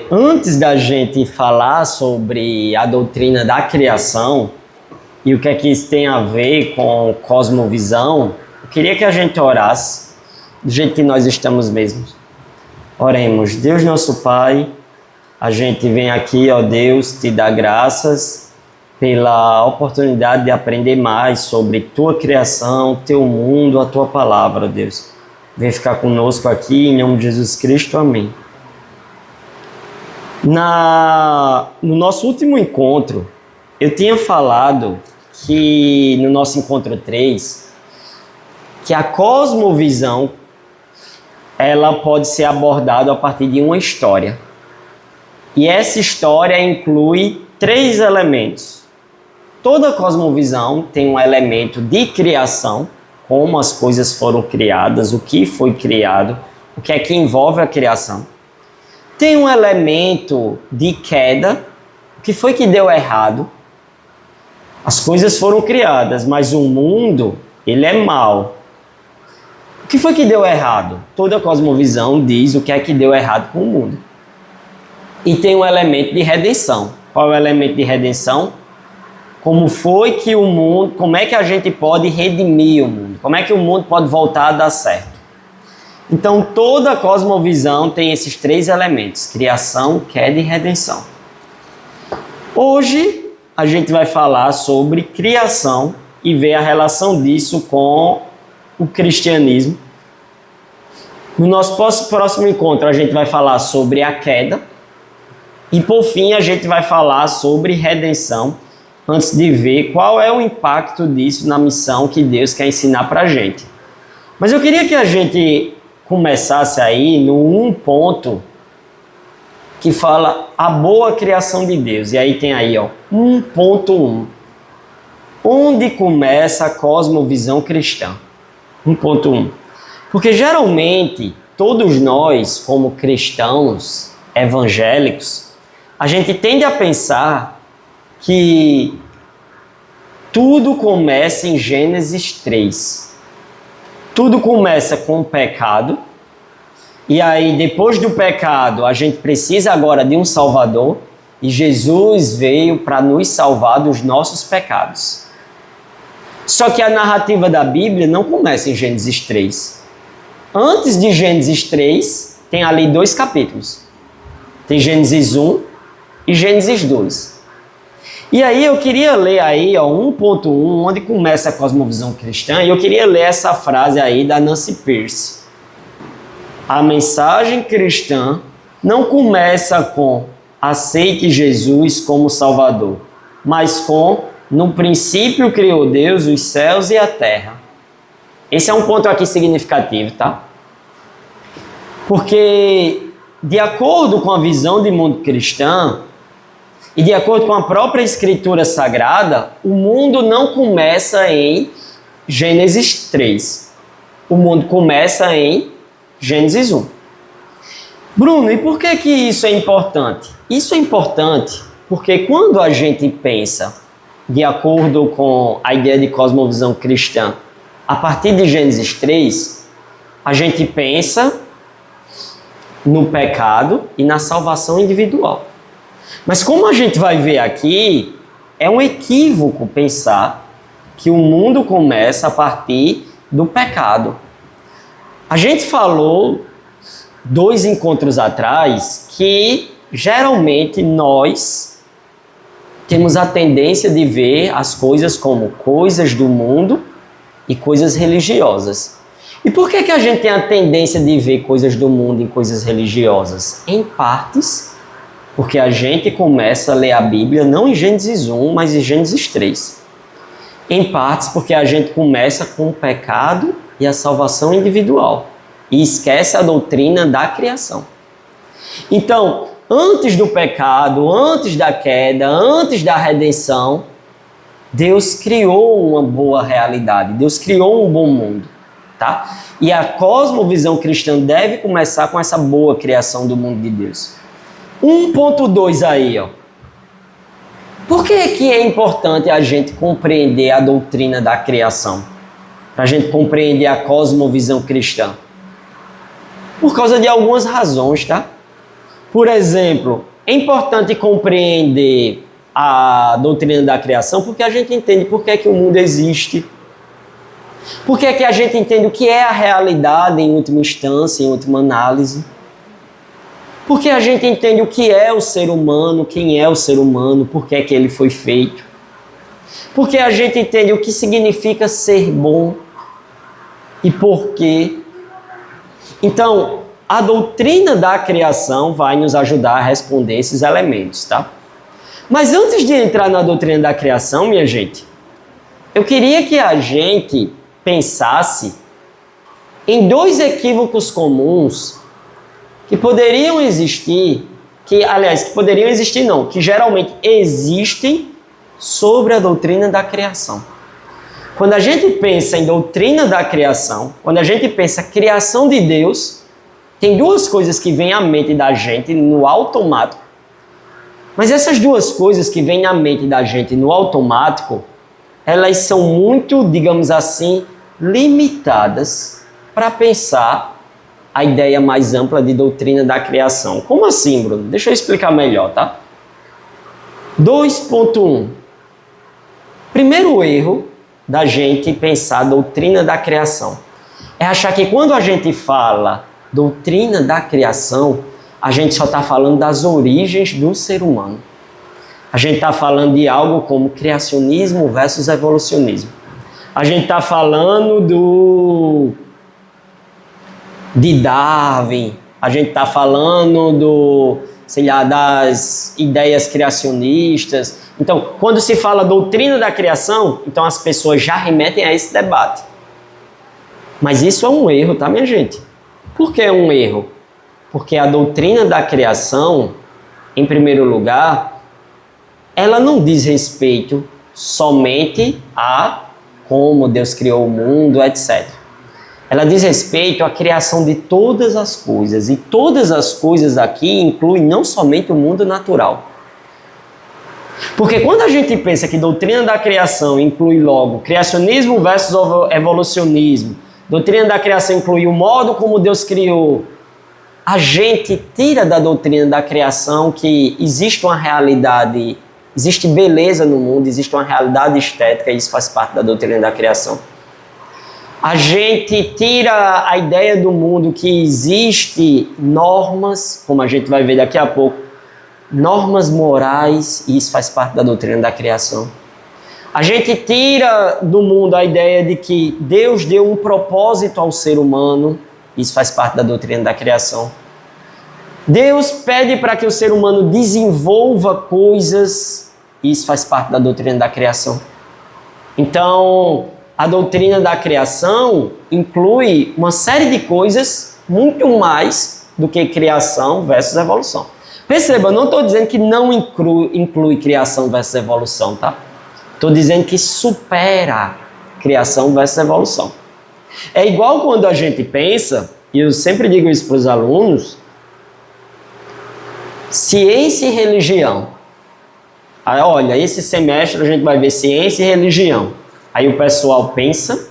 Antes da gente falar sobre a doutrina da criação e o que é que isso tem a ver com cosmovisão, eu queria que a gente orasse do jeito que nós estamos mesmos. Oremos. Deus nosso Pai, a gente vem aqui, ó Deus, te dar graças pela oportunidade de aprender mais sobre tua criação, teu mundo, a tua palavra, ó Deus. Vem ficar conosco aqui, em nome de Jesus Cristo, amém. No nosso último encontro, eu tinha falado que, no nosso encontro 3, que a cosmovisão ela pode ser abordada a partir de uma história. E essa história inclui 3 elementos. Toda cosmovisão tem um elemento de criação, como as coisas foram criadas, o que foi criado, o que é que envolve a criação. Tem um elemento de queda, o que foi que deu errado? As coisas foram criadas, mas o mundo, ele é mau. O que foi que deu errado? Toda cosmovisão diz o que é que deu errado com o mundo. E tem um elemento de redenção. Qual é o elemento de redenção? Como foi que o mundo, como é que a gente pode redimir o mundo? Como é que o mundo pode voltar a dar certo? Então, toda cosmovisão tem esses 3 elementos: criação, queda e redenção. Hoje, a gente vai falar sobre criação e ver a relação disso com o cristianismo. No nosso próximo encontro, a gente vai falar sobre a queda. E, por fim, a gente vai falar sobre redenção, antes de ver qual é o impacto disso na missão que Deus quer ensinar para a gente. Mas eu queria que a gente começasse aí no 1 ponto que fala a boa criação de Deus. E aí tem aí, ó, 1.1. Onde começa a cosmovisão cristã? 1.1. Porque geralmente todos nós, como cristãos evangélicos, a gente tende a pensar que tudo começa em Gênesis 3. Tudo começa com o pecado, e aí depois do pecado a gente precisa agora de um Salvador, e Jesus veio para nos salvar dos nossos pecados. Só que a narrativa da Bíblia não começa em Gênesis 3. Antes de Gênesis 3, tem ali 2 capítulos. Tem Gênesis 1 e Gênesis 2. E aí eu queria ler aí, ó, 1.1, onde começa a cosmovisão cristã, e eu queria ler essa frase aí da Nancy Pearcey. A mensagem cristã não começa com aceite Jesus como Salvador, mas com no princípio criou Deus os céus e a terra. Esse é um ponto aqui significativo, tá? Porque, de acordo com a visão de mundo cristã, e de acordo com a própria Escritura Sagrada, o mundo não começa em Gênesis 3. O mundo começa em Gênesis 1. Bruno, e por que isso é importante? Isso é importante porque quando a gente pensa, de acordo com a ideia de cosmovisão cristã, a partir de Gênesis 3, a gente pensa no pecado e na salvação individual. Mas como a gente vai ver aqui, é um equívoco pensar que o mundo começa a partir do pecado. A gente falou 2 encontros atrás que geralmente nós temos a tendência de ver as coisas como coisas do mundo e coisas religiosas. E por que a gente tem a tendência de ver coisas do mundo e coisas religiosas? Em partes, porque a gente começa a ler a Bíblia não em Gênesis 1, mas em Gênesis 3. Em partes, porque a gente começa com o pecado e a salvação individual e esquece a doutrina da criação. Então, antes do pecado, antes da queda, antes da redenção, Deus criou uma boa realidade, Deus criou um bom mundo, tá? E a cosmovisão cristã deve começar com essa boa criação do mundo de Deus. 1.2 aí, ó. Por que é importante a gente compreender a doutrina da criação? Para a gente compreender a cosmovisão cristã? Por causa de algumas razões, tá? Por exemplo, é importante compreender a doutrina da criação porque a gente entende por que é que o mundo existe. Por que é que a gente entende o que é a realidade em última instância, em última análise. Porque a gente entende o que é o ser humano, quem é o ser humano, por que é que ele foi feito. Porque a gente entende o que significa ser bom e por quê. Então, a doutrina da criação vai nos ajudar a responder esses elementos, tá? Mas antes de entrar na doutrina da criação, minha gente, eu queria que a gente pensasse em dois equívocos comuns que poderiam existir, que poderiam existir não, que geralmente existem sobre a doutrina da criação. Quando a gente pensa em doutrina da criação, quando a gente pensa criação de Deus, tem duas coisas que vêm à mente da gente no automático. Mas essas duas coisas que vêm à mente da gente no automático, elas são muito, digamos assim, limitadas para pensar a ideia mais ampla de doutrina da criação. Como assim, Bruno? Deixa eu explicar melhor, tá? 2.1. Primeiro erro da gente pensar a doutrina da criação é achar que quando a gente fala doutrina da criação, a gente só está falando das origens do ser humano. A gente está falando de algo como criacionismo versus evolucionismo. A gente está falando de Darwin, a gente está falando das ideias criacionistas. Então, quando se fala doutrina da criação, então as pessoas já remetem a esse debate. Mas isso é um erro, tá, minha gente? Por que é um erro? Porque a doutrina da criação, em primeiro lugar, ela não diz respeito somente a como Deus criou o mundo, etc. Ela diz respeito à criação de todas as coisas. E todas as coisas aqui incluem não somente o mundo natural. Porque quando a gente pensa que doutrina da criação inclui logo criacionismo versus evolucionismo, doutrina da criação inclui o modo como Deus criou, a gente tira da doutrina da criação que existe uma realidade, existe beleza no mundo, existe uma realidade estética, e isso faz parte da doutrina da criação. A gente tira a ideia do mundo que existe normas, como a gente vai ver daqui a pouco, normas morais, e isso faz parte da doutrina da criação. A gente tira do mundo a ideia de que Deus deu um propósito ao ser humano, isso faz parte da doutrina da criação. Deus pede para que o ser humano desenvolva coisas, isso faz parte da doutrina da criação. Então, a doutrina da criação inclui uma série de coisas muito mais do que criação versus evolução. Perceba, eu não estou dizendo que não inclui criação versus evolução, tá? Estou dizendo que supera criação versus evolução. É igual quando a gente pensa, e eu sempre digo isso para os alunos, ciência e religião. Aí, olha, esse semestre a gente vai ver ciência e religião. Aí o pessoal pensa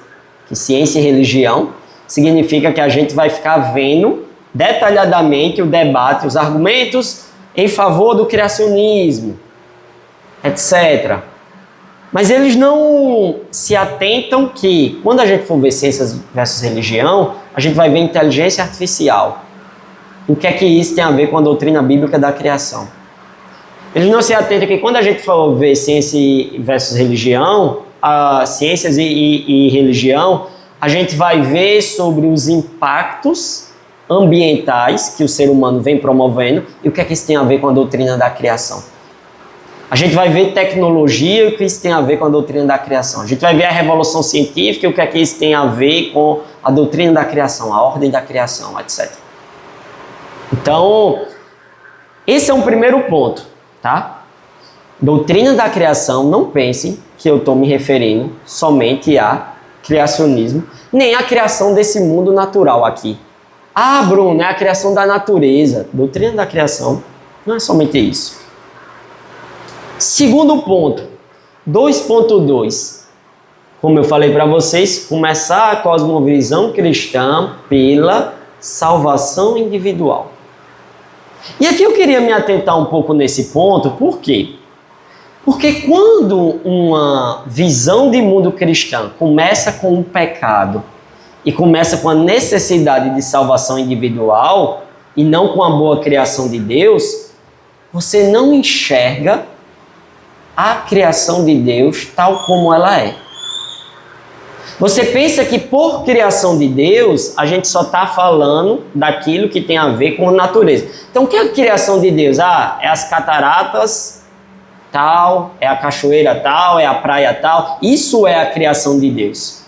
que ciência e religião significa que a gente vai ficar vendo detalhadamente o debate, os argumentos em favor do criacionismo, etc. Mas eles não se atentam que, quando a gente for ver ciências versus religião, a gente vai ver inteligência artificial. O que é que isso tem a ver com a doutrina bíblica da criação? Eles não se atentam que, quando a gente for ver ciência versus religião, ciências e religião, a gente vai ver sobre os impactos ambientais que o ser humano vem promovendo e o que é que isso tem a ver com a doutrina da criação. A gente vai ver tecnologia e o que isso tem a ver com a doutrina da criação. A gente vai ver a revolução científica e o que é que isso tem a ver com a doutrina da criação, a ordem da criação, etc. Então, esse é um primeiro ponto, tá? Doutrina da criação, não pensem que eu estou me referindo somente a criacionismo, nem a criação desse mundo natural aqui. Ah, Bruno, é a criação da natureza. Doutrina da criação não é somente isso. Segundo ponto, 2.2. Como eu falei para vocês, começar a cosmovisão cristã pela salvação individual. E aqui eu queria me atentar um pouco nesse ponto, por quê? Porque quando uma visão de mundo cristã começa com o pecado e começa com a necessidade de salvação individual e não com a boa criação de Deus, você não enxerga a criação de Deus tal como ela é. Você pensa que por criação de Deus, a gente só está falando daquilo que tem a ver com a natureza. Então, o que é a criação de Deus? É as cataratas tal, é a cachoeira tal, é a praia tal. Isso é a criação de Deus.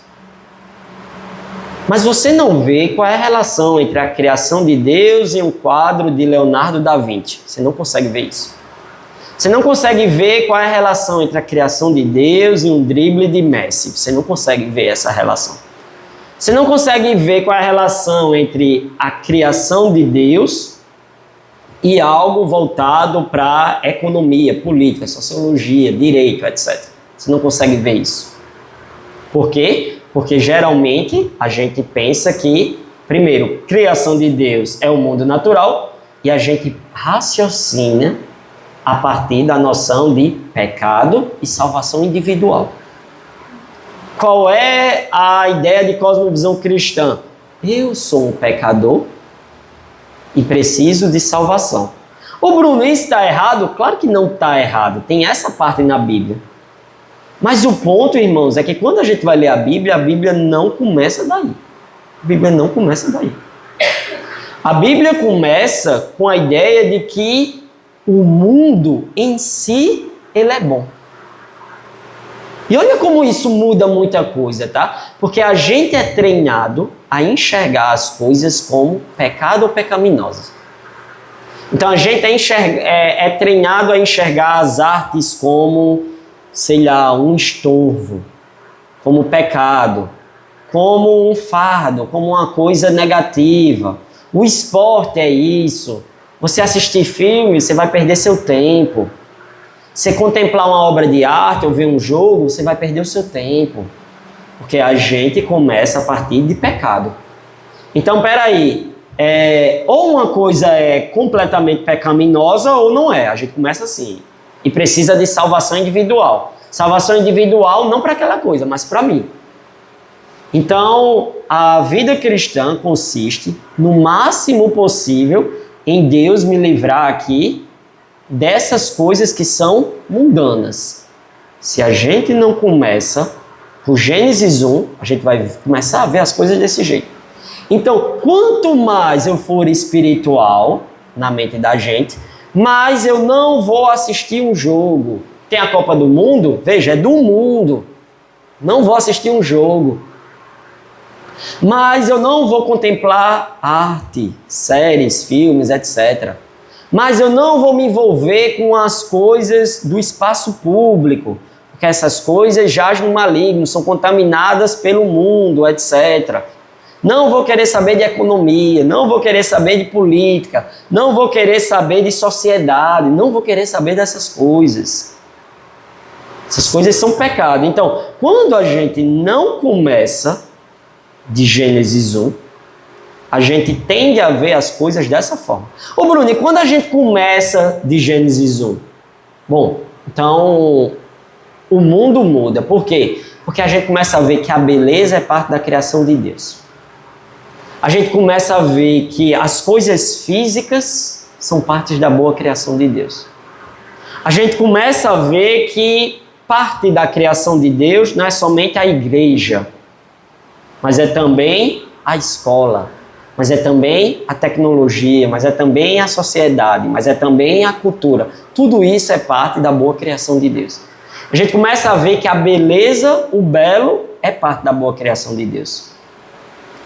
Mas você não vê qual é a relação entre a criação de Deus e um quadro de Leonardo da Vinci. Você não consegue ver isso. Você não consegue ver qual é a relação entre a criação de Deus e um drible de Messi. Você não consegue ver essa relação. Você não consegue ver qual é a relação entre a criação de Deus e algo voltado para economia, política, sociologia, direito, etc. Você não consegue ver isso. Por quê? Porque geralmente a gente pensa que, primeiro, criação de Deus é o mundo natural e a gente raciocina a partir da noção de pecado e salvação individual. Qual é a ideia de cosmovisão cristã? Eu sou um pecador e preciso de salvação. Ô Bruno, isso está errado? Claro que não está errado. Tem essa parte na Bíblia. Mas o ponto, irmãos, é que quando a gente vai ler a Bíblia não começa daí. A Bíblia não começa daí. A Bíblia começa com a ideia de que o mundo em si, ele é bom. E olha como isso muda muita coisa, tá? Porque a gente é treinado a enxergar as coisas como pecado ou pecaminosas. Então a gente é treinado a enxergar as artes como, sei lá, um estorvo, como pecado, como um fardo, como uma coisa negativa. O esporte é isso. Você assistir filme, você vai perder seu tempo. Você contemplar uma obra de arte ou ver um jogo, você vai perder o seu tempo. Porque a gente começa a partir de pecado. Então, peraí, ou uma coisa é completamente pecaminosa ou não é. A gente começa assim. E precisa de salvação individual. Salvação individual não para aquela coisa, mas para mim. Então, a vida cristã consiste, no máximo possível, em Deus me livrar aqui dessas coisas que são mundanas. Se a gente não começa por Gênesis 1, a gente vai começar a ver as coisas desse jeito. Então, quanto mais eu for espiritual na mente da gente, mais eu não vou assistir um jogo. Tem a Copa do Mundo? Veja, é do mundo. Não vou assistir um jogo. Mas eu não vou contemplar arte, séries, filmes, etc. Mas eu não vou me envolver com as coisas do espaço público, porque essas coisas jazem no maligno, são contaminadas pelo mundo, etc. Não vou querer saber de economia, não vou querer saber de política, não vou querer saber de sociedade, não vou querer saber dessas coisas. Essas coisas são pecado. Então, quando a gente não começa de Gênesis 1, a gente tende a ver as coisas dessa forma. Ô Bruno, e quando a gente começa de Gênesis 1? Bom, então o mundo muda. Por quê? Porque a gente começa a ver que a beleza é parte da criação de Deus. A gente começa a ver que as coisas físicas são partes da boa criação de Deus. A gente começa a ver que parte da criação de Deus não é somente a igreja, mas é também a escola, mas é também a tecnologia, mas é também a sociedade, mas é também a cultura. Tudo isso é parte da boa criação de Deus. A gente começa a ver que a beleza, o belo, é parte da boa criação de Deus.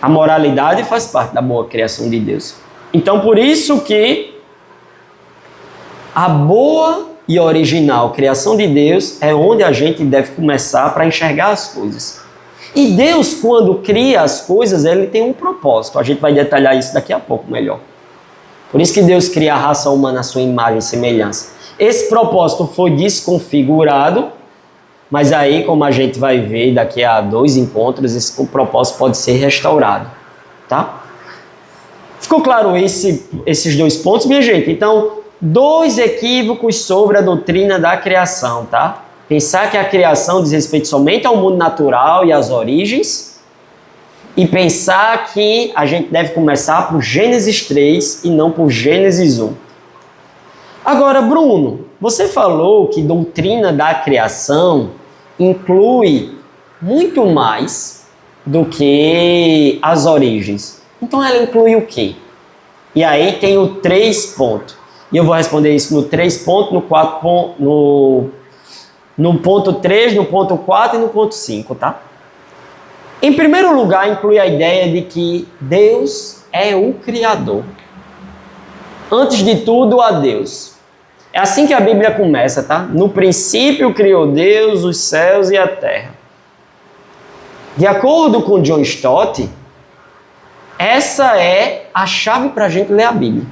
A moralidade faz parte da boa criação de Deus. Então, por isso que a boa e original criação de Deus é onde a gente deve começar para enxergar as coisas. E Deus, quando cria as coisas, Ele tem um propósito. A gente vai detalhar isso daqui a pouco melhor. Por isso que Deus cria a raça humana à sua imagem e semelhança. Esse propósito foi desconfigurado, mas aí, como a gente vai ver daqui a 2 encontros, esse propósito pode ser restaurado. Tá? Ficou claro esses dois pontos, minha gente? Então, 2 equívocos sobre a doutrina da criação, tá? Pensar que a criação diz respeito somente ao mundo natural e às origens, e pensar que a gente deve começar por Gênesis 3 e não por Gênesis 1. Agora, Bruno, você falou que doutrina da criação inclui muito mais do que as origens. Então ela inclui o quê? E aí tem o 3 pontos. E eu vou responder isso no 3 pontos, no 4 pontos, no ponto 3, no ponto 4 e no ponto 5, tá? Em primeiro lugar, inclui a ideia de que Deus é o Criador. Antes de tudo, a Deus. É assim que a Bíblia começa, tá? No princípio criou Deus os céus e a terra. De acordo com John Stott, essa é a chave para a gente ler a Bíblia.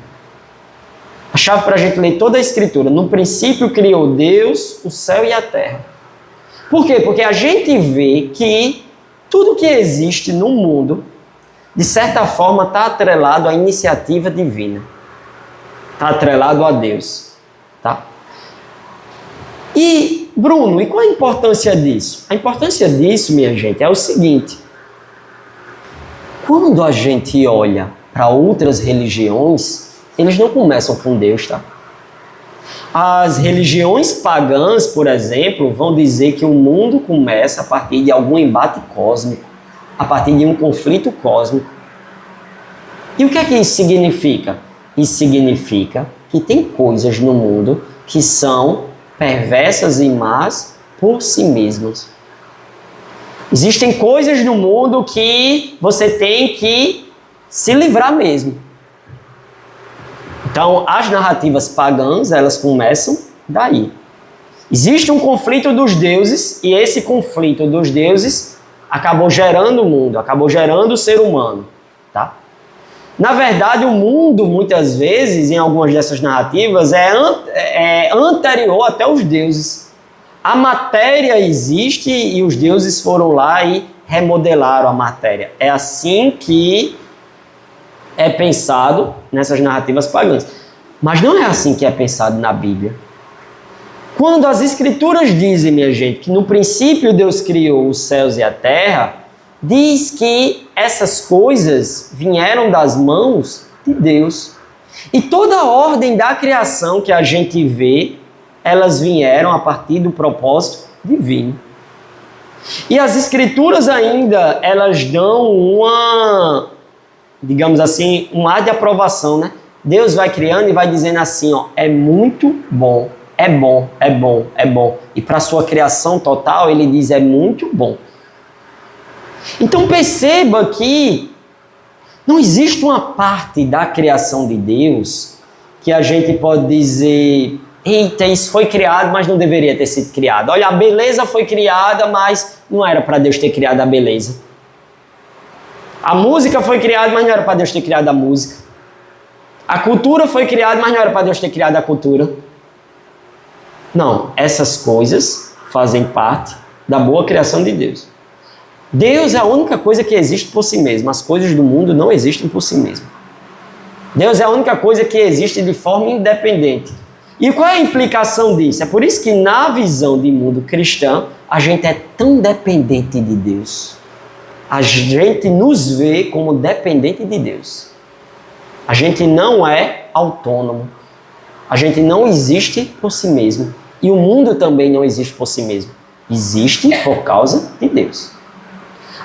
A chave para a gente ler toda a Escritura. No princípio criou Deus o céu e a terra. Por quê? Porque a gente vê que tudo que existe no mundo, de certa forma, está atrelado à iniciativa divina. Está atrelado a Deus. Tá? E, Bruno, e qual a importância disso? A importância disso, minha gente, é o seguinte. Quando a gente olha para outras religiões, eles não começam com Deus, tá? As religiões pagãs, por exemplo, vão dizer que o mundo começa a partir de algum embate cósmico, a partir de um conflito cósmico. E o que é que isso significa? Isso significa que tem coisas no mundo que são perversas e más por si mesmas. Existem coisas no mundo que você tem que se livrar mesmo. Então, as narrativas pagãs, elas começam daí. Existe um conflito dos deuses e esse conflito dos deuses acabou gerando o mundo, acabou gerando o ser humano, tá? Na verdade, o mundo, muitas vezes, em algumas dessas narrativas, é anterior até os deuses. A matéria existe e os deuses foram lá e remodelaram a matéria. É assim que é pensado nessas narrativas pagãs. Mas não é assim que é pensado na Bíblia. Quando as Escrituras dizem, minha gente, que no princípio Deus criou os céus e a terra, diz que essas coisas vieram das mãos de Deus. E toda a ordem da criação que a gente vê, elas vieram a partir do propósito divino. E as Escrituras ainda, elas dão uma, digamos assim, um ar de aprovação, né? Deus vai criando e vai dizendo assim, ó, é muito bom, é bom, é bom, é bom. E para a sua criação total, ele diz, é muito bom. Então perceba que não existe uma parte da criação de Deus que a gente pode dizer, eita, isso foi criado, mas não deveria ter sido criado. Olha, a beleza foi criada, mas não era para Deus ter criado a beleza. A música foi criada, mas não era para Deus ter criado a música. A cultura foi criada, mas não era para Deus ter criado a cultura. Não, essas coisas fazem parte da boa criação de Deus. Deus é a única coisa que existe por si mesmo. As coisas do mundo não existem por si mesmo. Deus é a única coisa que existe de forma independente. E qual é a implicação disso? É por isso que na visão de mundo cristão, a gente é tão dependente de Deus. A gente nos vê como dependente de Deus. A gente não é autônomo. A gente não existe por si mesmo. E o mundo também não existe por si mesmo. Existe por causa de Deus.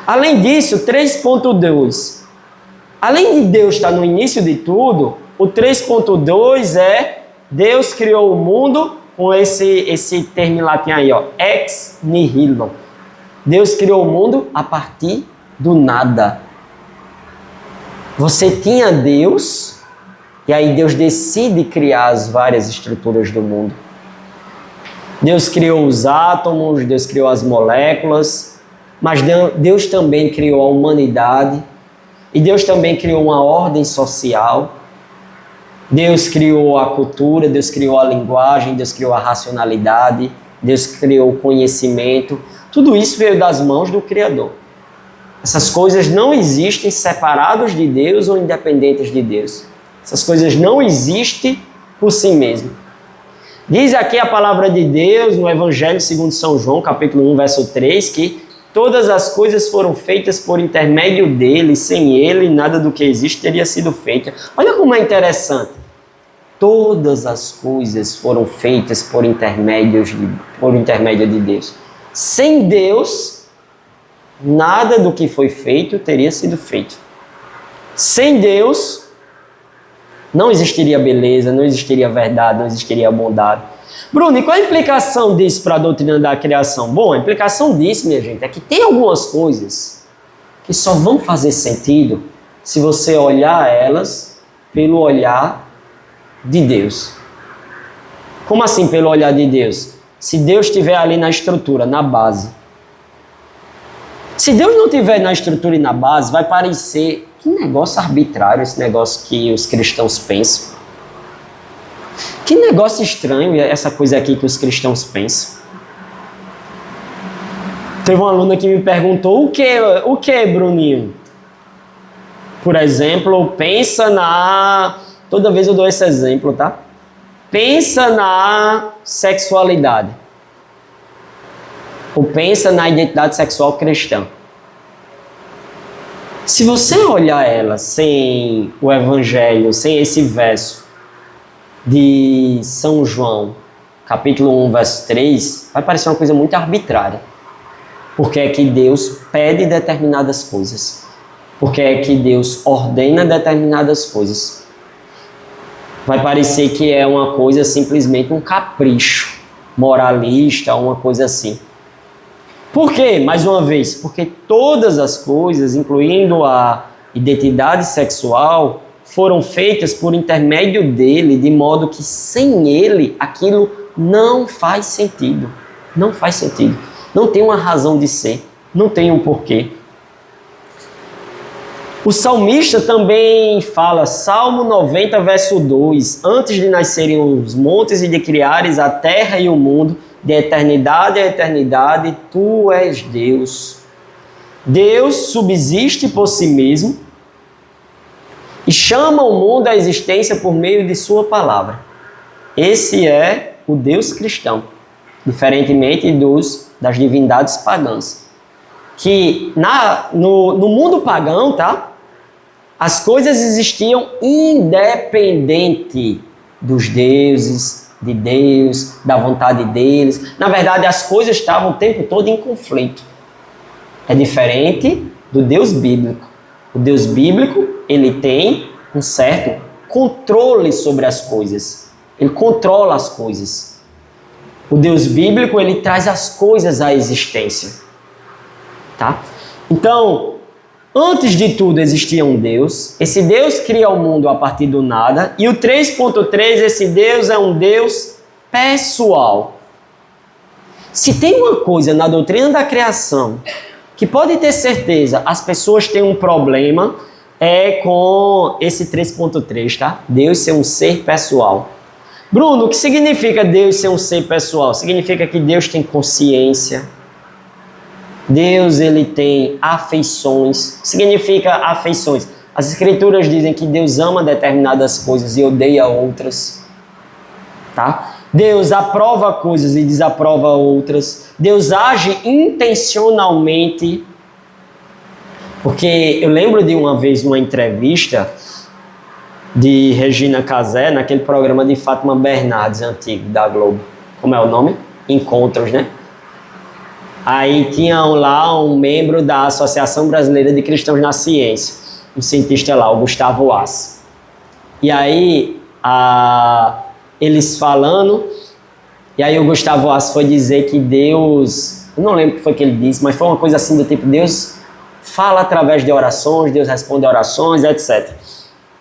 Além disso, 3.2. Além de Deus estar no início de tudo, o 3.2 é Deus criou o mundo com esse termo em latim aí, ó, ex nihilo. Deus criou o mundo a partir do nada. Você tinha Deus, e aí Deus decide criar as várias estruturas do mundo. Deus criou os átomos, Deus criou as moléculas, mas Deus também criou a humanidade, e Deus também criou uma ordem social. Deus criou a cultura, Deus criou a linguagem, Deus criou a racionalidade, Deus criou o conhecimento. Tudo isso veio das mãos do Criador. Essas coisas não existem separados de Deus ou independentes de Deus. Essas coisas não existem por si mesmas. Diz aqui a palavra de Deus no Evangelho segundo São João, capítulo 1, verso 3, que todas as coisas foram feitas por intermédio dele, sem ele, nada do que existe teria sido feito. Olha como é interessante. Todas as coisas foram feitas por intermédio de Deus. Sem Deus, nada do que foi feito teria sido feito. Sem Deus, não existiria beleza, não existiria verdade, não existiria bondade. Bruno, e qual a implicação disso para a doutrina da criação? Bom, a implicação disso, minha gente, é que tem algumas coisas que só vão fazer sentido se você olhar elas pelo olhar de Deus. Como assim pelo olhar de Deus? Se Deus estiver ali na estrutura, na base. Se Deus não estiver na estrutura e na base, vai parecer que negócio arbitrário esse negócio que os cristãos pensam. Que negócio estranho essa coisa aqui que os cristãos pensam. Teve uma aluna que me perguntou, o que, Bruninho? Por exemplo, pensa na... Toda vez eu dou esse exemplo, tá? Pensa na sexualidade. Ou pensa na identidade sexual cristã. Se você olhar ela sem o Evangelho, sem esse verso de São João, capítulo 1, verso 3, vai parecer uma coisa muito arbitrária. Porque é que Deus pede determinadas coisas. Porque é que Deus ordena determinadas coisas. Vai parecer que é uma coisa simplesmente um capricho moralista, uma coisa assim. Por quê? Mais uma vez, porque todas as coisas, incluindo a identidade sexual, foram feitas por intermédio dele, de modo que sem ele aquilo não faz sentido. Não faz sentido. Não tem uma razão de ser, não tem um porquê. O salmista também fala, Salmo 90, verso 2, antes de nascerem os montes e de criares a terra e o mundo, de eternidade a eternidade, tu és Deus. Deus subsiste por si mesmo e chama o mundo à existência por meio de sua palavra. Esse é o Deus cristão, diferentemente das divindades pagãs. Que no mundo pagão, tá? As coisas existiam independente dos deuses, de Deus, da vontade deles. Na verdade, as coisas estavam o tempo todo em conflito. É diferente do Deus bíblico. O Deus bíblico, ele tem um certo controle sobre as coisas. Ele controla as coisas. O Deus bíblico, ele traz as coisas à existência. Tá? Então, antes de tudo existia um Deus. Esse Deus cria o mundo a partir do nada. E o 3.3, esse Deus é um Deus pessoal. Se tem uma coisa na doutrina da criação que pode ter certeza as pessoas têm um problema, é com esse 3.3, tá? Deus ser um ser pessoal. Bruno, o que significa Deus ser um ser pessoal? Significa que Deus tem consciência. Deus, ele tem afeições. Significa afeições. As escrituras dizem que Deus ama determinadas coisas e odeia outras. Tá? Deus aprova coisas e desaprova outras. Deus age intencionalmente. Porque eu lembro de uma vez uma entrevista de Regina Casé, naquele programa de Fátima Bernardes, antigo, da Globo. Como é o nome? Encontros, né? Aí tinha lá um membro da Associação Brasileira de Cristãos na Ciência, um cientista lá, o Gustavo Ass. E aí, eles falando, e aí o Gustavo Ass foi dizer que Deus, eu não lembro o que foi que ele disse, mas foi uma coisa assim do tipo, Deus fala através de orações, Deus responde a orações, etc.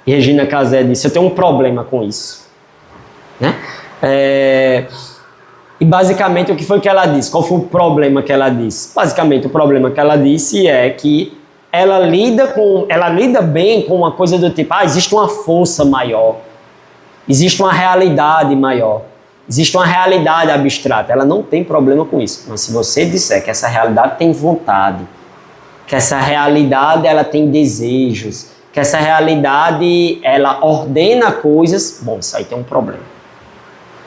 E Regina Casé disse, eu tenho um problema com isso. Né? E basicamente o que foi que ela disse? Qual foi o problema que ela disse? Basicamente o problema que ela disse é que ela lida bem com uma coisa do tipo, existe uma força maior, existe uma realidade maior, existe uma realidade abstrata. Ela não tem problema com isso. Mas se você disser que essa realidade tem vontade, que essa realidade ela tem desejos, que essa realidade ela ordena coisas, bom, isso aí tem um problema.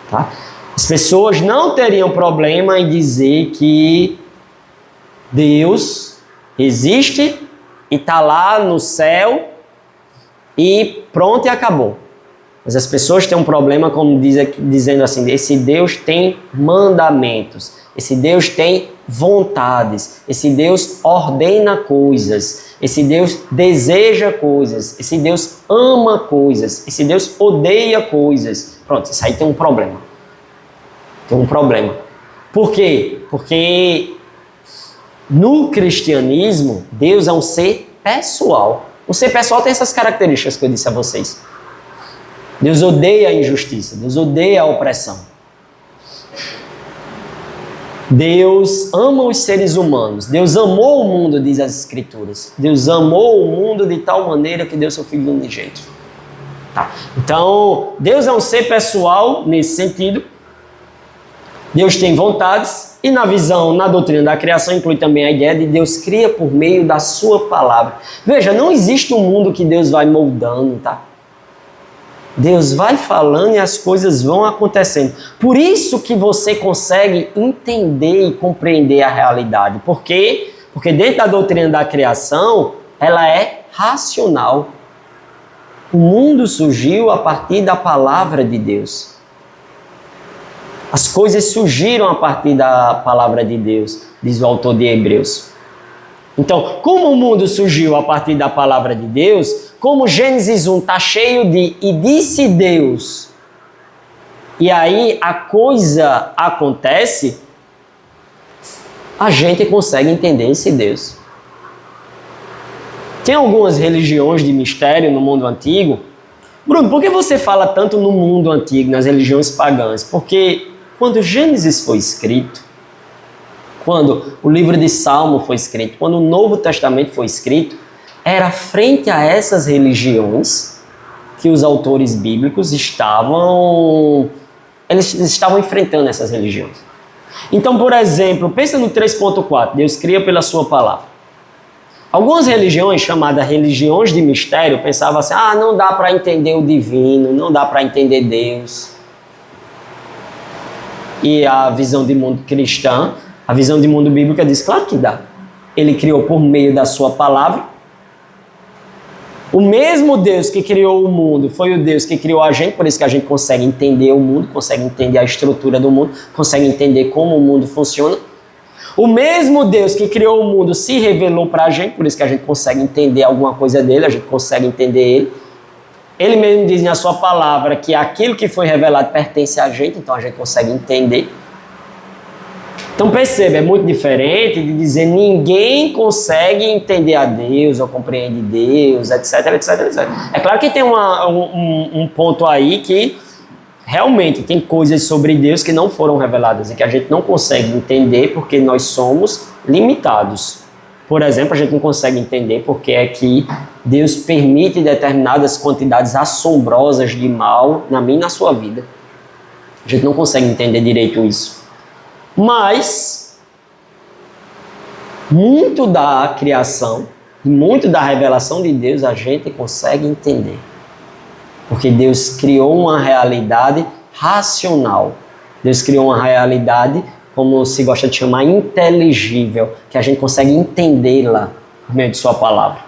Tá? As pessoas não teriam problema em dizer que Deus existe e está lá no céu e pronto e acabou. Mas as pessoas têm um problema, como dizendo assim, esse Deus tem mandamentos, esse Deus tem vontades, esse Deus ordena coisas, esse Deus deseja coisas, esse Deus ama coisas, esse Deus odeia coisas. Pronto, isso aí tem um problema. Tem um problema. Por quê? Porque no cristianismo, Deus é um ser pessoal. O ser pessoal tem essas características que eu disse a vocês. Deus odeia a injustiça, Deus odeia a opressão. Deus ama os seres humanos. Deus amou o mundo, diz as Escrituras. Deus amou o mundo de tal maneira que deu seu Filho unigênito. Tá. Então, Deus é um ser pessoal nesse sentido. Deus tem vontades e na doutrina da criação inclui também a ideia de Deus cria por meio da sua palavra. Veja, não existe um mundo que Deus vai moldando, tá? Deus vai falando e as coisas vão acontecendo. Por isso que você consegue entender e compreender a realidade. Por quê? Porque dentro da doutrina da criação, ela é racional. O mundo surgiu a partir da palavra de Deus. As coisas surgiram a partir da palavra de Deus, diz o autor de Hebreus. Então, como o mundo surgiu a partir da palavra de Deus, como Gênesis 1 está cheio de "e disse Deus", e aí a coisa acontece, a gente consegue entender esse Deus. Tem algumas religiões de mistério no mundo antigo. Bruno, por que você fala tanto no mundo antigo, nas religiões pagãs? Porque quando Gênesis foi escrito, quando o livro de Salmo foi escrito, quando o Novo Testamento foi escrito, era frente a essas religiões que os autores bíblicos estavam enfrentando essas religiões. Então, por exemplo, pensa no 3.4, Deus cria pela sua palavra. Algumas religiões, chamadas religiões de mistério, pensavam assim, não dá para entender o divino, não dá para entender Deus. E a visão de mundo cristã, a visão de mundo bíblica diz, claro que dá. Ele criou por meio da sua palavra. O mesmo Deus que criou o mundo foi o Deus que criou a gente, por isso que a gente consegue entender o mundo, consegue entender a estrutura do mundo, consegue entender como o mundo funciona. O mesmo Deus que criou o mundo se revelou para a gente, por isso que a gente consegue entender alguma coisa dele, a gente consegue entender ele. Ele mesmo diz na sua palavra que aquilo que foi revelado pertence a gente, então a gente consegue entender. Então perceba, é muito diferente de dizer ninguém consegue entender a Deus ou compreende Deus, etc, etc, etc. É claro que tem um ponto aí que realmente tem coisas sobre Deus que não foram reveladas e que a gente não consegue entender porque nós somos limitados. Por exemplo, a gente não consegue entender porque é que Deus permite determinadas quantidades assombrosas de mal na minha e na sua vida. A gente não consegue entender direito isso. Mas, muito da criação e muito da revelação de Deus a gente consegue entender. Porque Deus criou uma realidade racional. Deus criou uma realidade, como se gosta de chamar, inteligível, que a gente consegue entendê-la por meio de sua palavra.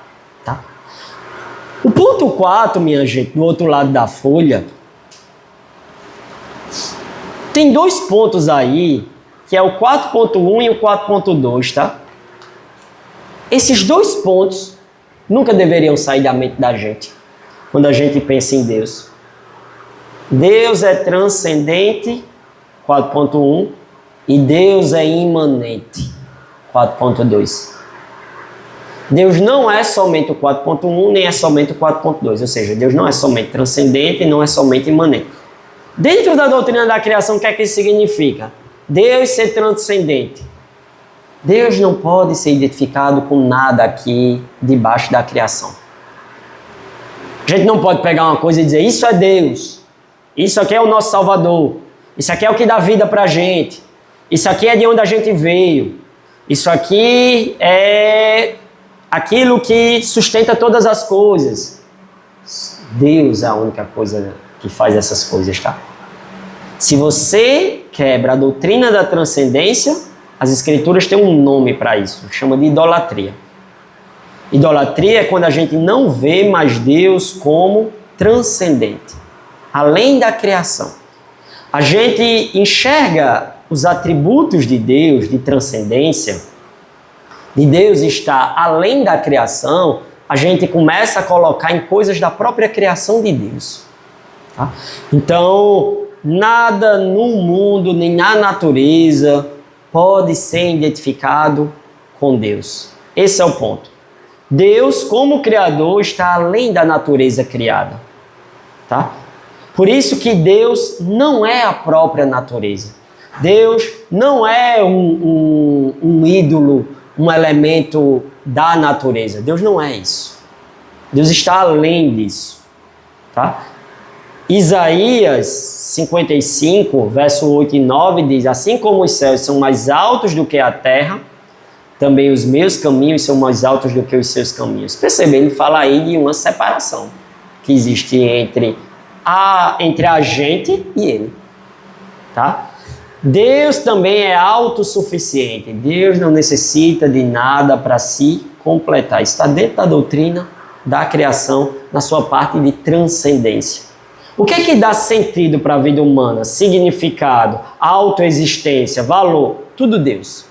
Tá? O ponto 4, minha gente, do outro lado da folha, tem 2 pontos aí, que é o 4.1 e o 4.2, tá? Esses 2 pontos nunca deveriam sair da mente da gente, quando a gente pensa em Deus. Deus é transcendente, 4.1, e Deus é imanente, 4.2. Deus não é somente o 4.1, nem é somente o 4.2, ou seja, Deus não é somente transcendente e não é somente imanente. Dentro da doutrina da criação, o que é que isso significa? Deus ser transcendente. Deus não pode ser identificado com nada aqui debaixo da criação. A gente não pode pegar uma coisa e dizer, isso é Deus, isso aqui é o nosso Salvador, isso aqui é o que dá vida pra gente, isso aqui é de onde a gente veio, isso aqui é aquilo que sustenta todas as coisas. Deus é a única coisa que faz essas coisas, tá? Se você quebra a doutrina da transcendência, as escrituras têm um nome para isso, chama de idolatria. Idolatria é quando a gente não vê mais Deus como transcendente, além da criação. A gente enxerga os atributos de Deus, de transcendência, de Deus estar além da criação, a gente começa a colocar em coisas da própria criação de Deus. Tá? Então, nada no mundo, nem na natureza, pode ser identificado com Deus. Esse é o ponto. Deus, como Criador, está além da natureza criada. Tá? Por isso que Deus não é a própria natureza. Deus não é um ídolo, um elemento da natureza. Deus não é isso. Deus está além disso. Tá? Isaías 55, verso 8 e 9 diz: assim como os céus são mais altos do que a terra, também os meus caminhos são mais altos do que os seus caminhos. Percebe? Ele fala aí de uma separação que existe entre a gente e ele. Tá? Deus também é autossuficiente. Deus não necessita de nada para se completar. Está dentro da doutrina da criação, na sua parte de transcendência. O que é que dá sentido para a vida humana? Significado, autoexistência, valor, tudo Deus.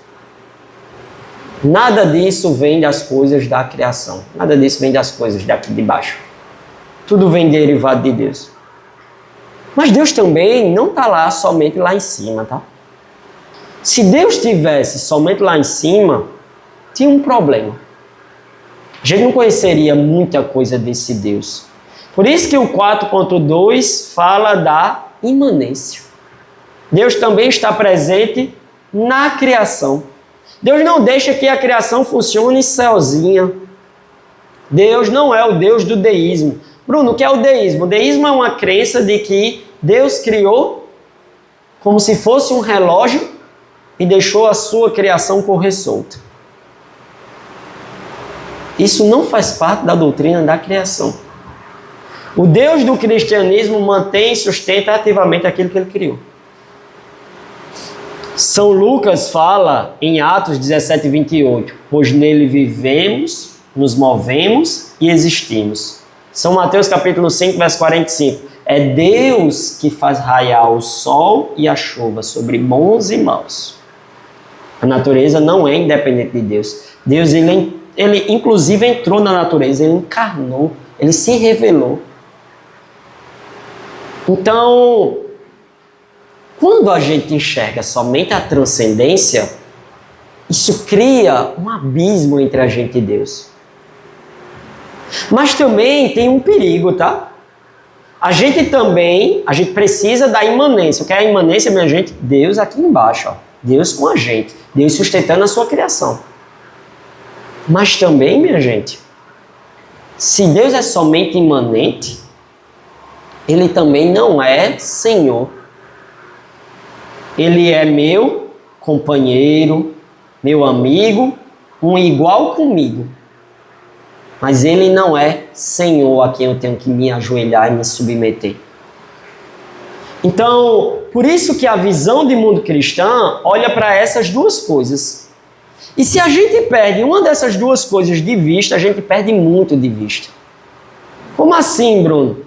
Nada disso vem das coisas da criação. Nada disso vem das coisas daqui de baixo. Tudo vem derivado de Deus. Mas Deus também não está lá somente lá em cima, tá? Se Deus estivesse somente lá em cima, tinha um problema. A gente não conheceria muita coisa desse Deus. Por isso que o 4.2 fala da imanência. Deus também está presente na criação. Deus não deixa que a criação funcione sozinha. Deus não é o Deus do deísmo. Bruno, o que é o deísmo? O deísmo é uma crença de que Deus criou como se fosse um relógio e deixou a sua criação correr solta. Isso não faz parte da doutrina da criação. O Deus do cristianismo mantém e sustenta ativamente aquilo que ele criou. São Lucas fala em Atos 17, 28, pois nele vivemos, nos movemos e existimos. São Mateus capítulo 5, verso 45. É Deus que faz raiar o sol e a chuva sobre bons e maus. A natureza não é independente de Deus. Deus, ele inclusive entrou na natureza, ele encarnou, ele se revelou. Então, quando a gente enxerga somente a transcendência, isso cria um abismo entre a gente e Deus. Mas também tem um perigo, tá? A gente precisa da imanência. O que é a imanência, minha gente? Deus aqui embaixo, ó. Deus com a gente. Deus sustentando a sua criação. Mas também, minha gente, se Deus é somente imanente, ele também não é Senhor. Ele é meu companheiro, meu amigo, um igual comigo. Mas ele não é Senhor a quem eu tenho que me ajoelhar e me submeter. Então, por isso que a visão de mundo cristã olha para essas duas coisas. E se a gente perde uma dessas duas coisas de vista, a gente perde muito de vista. Como assim, Bruno?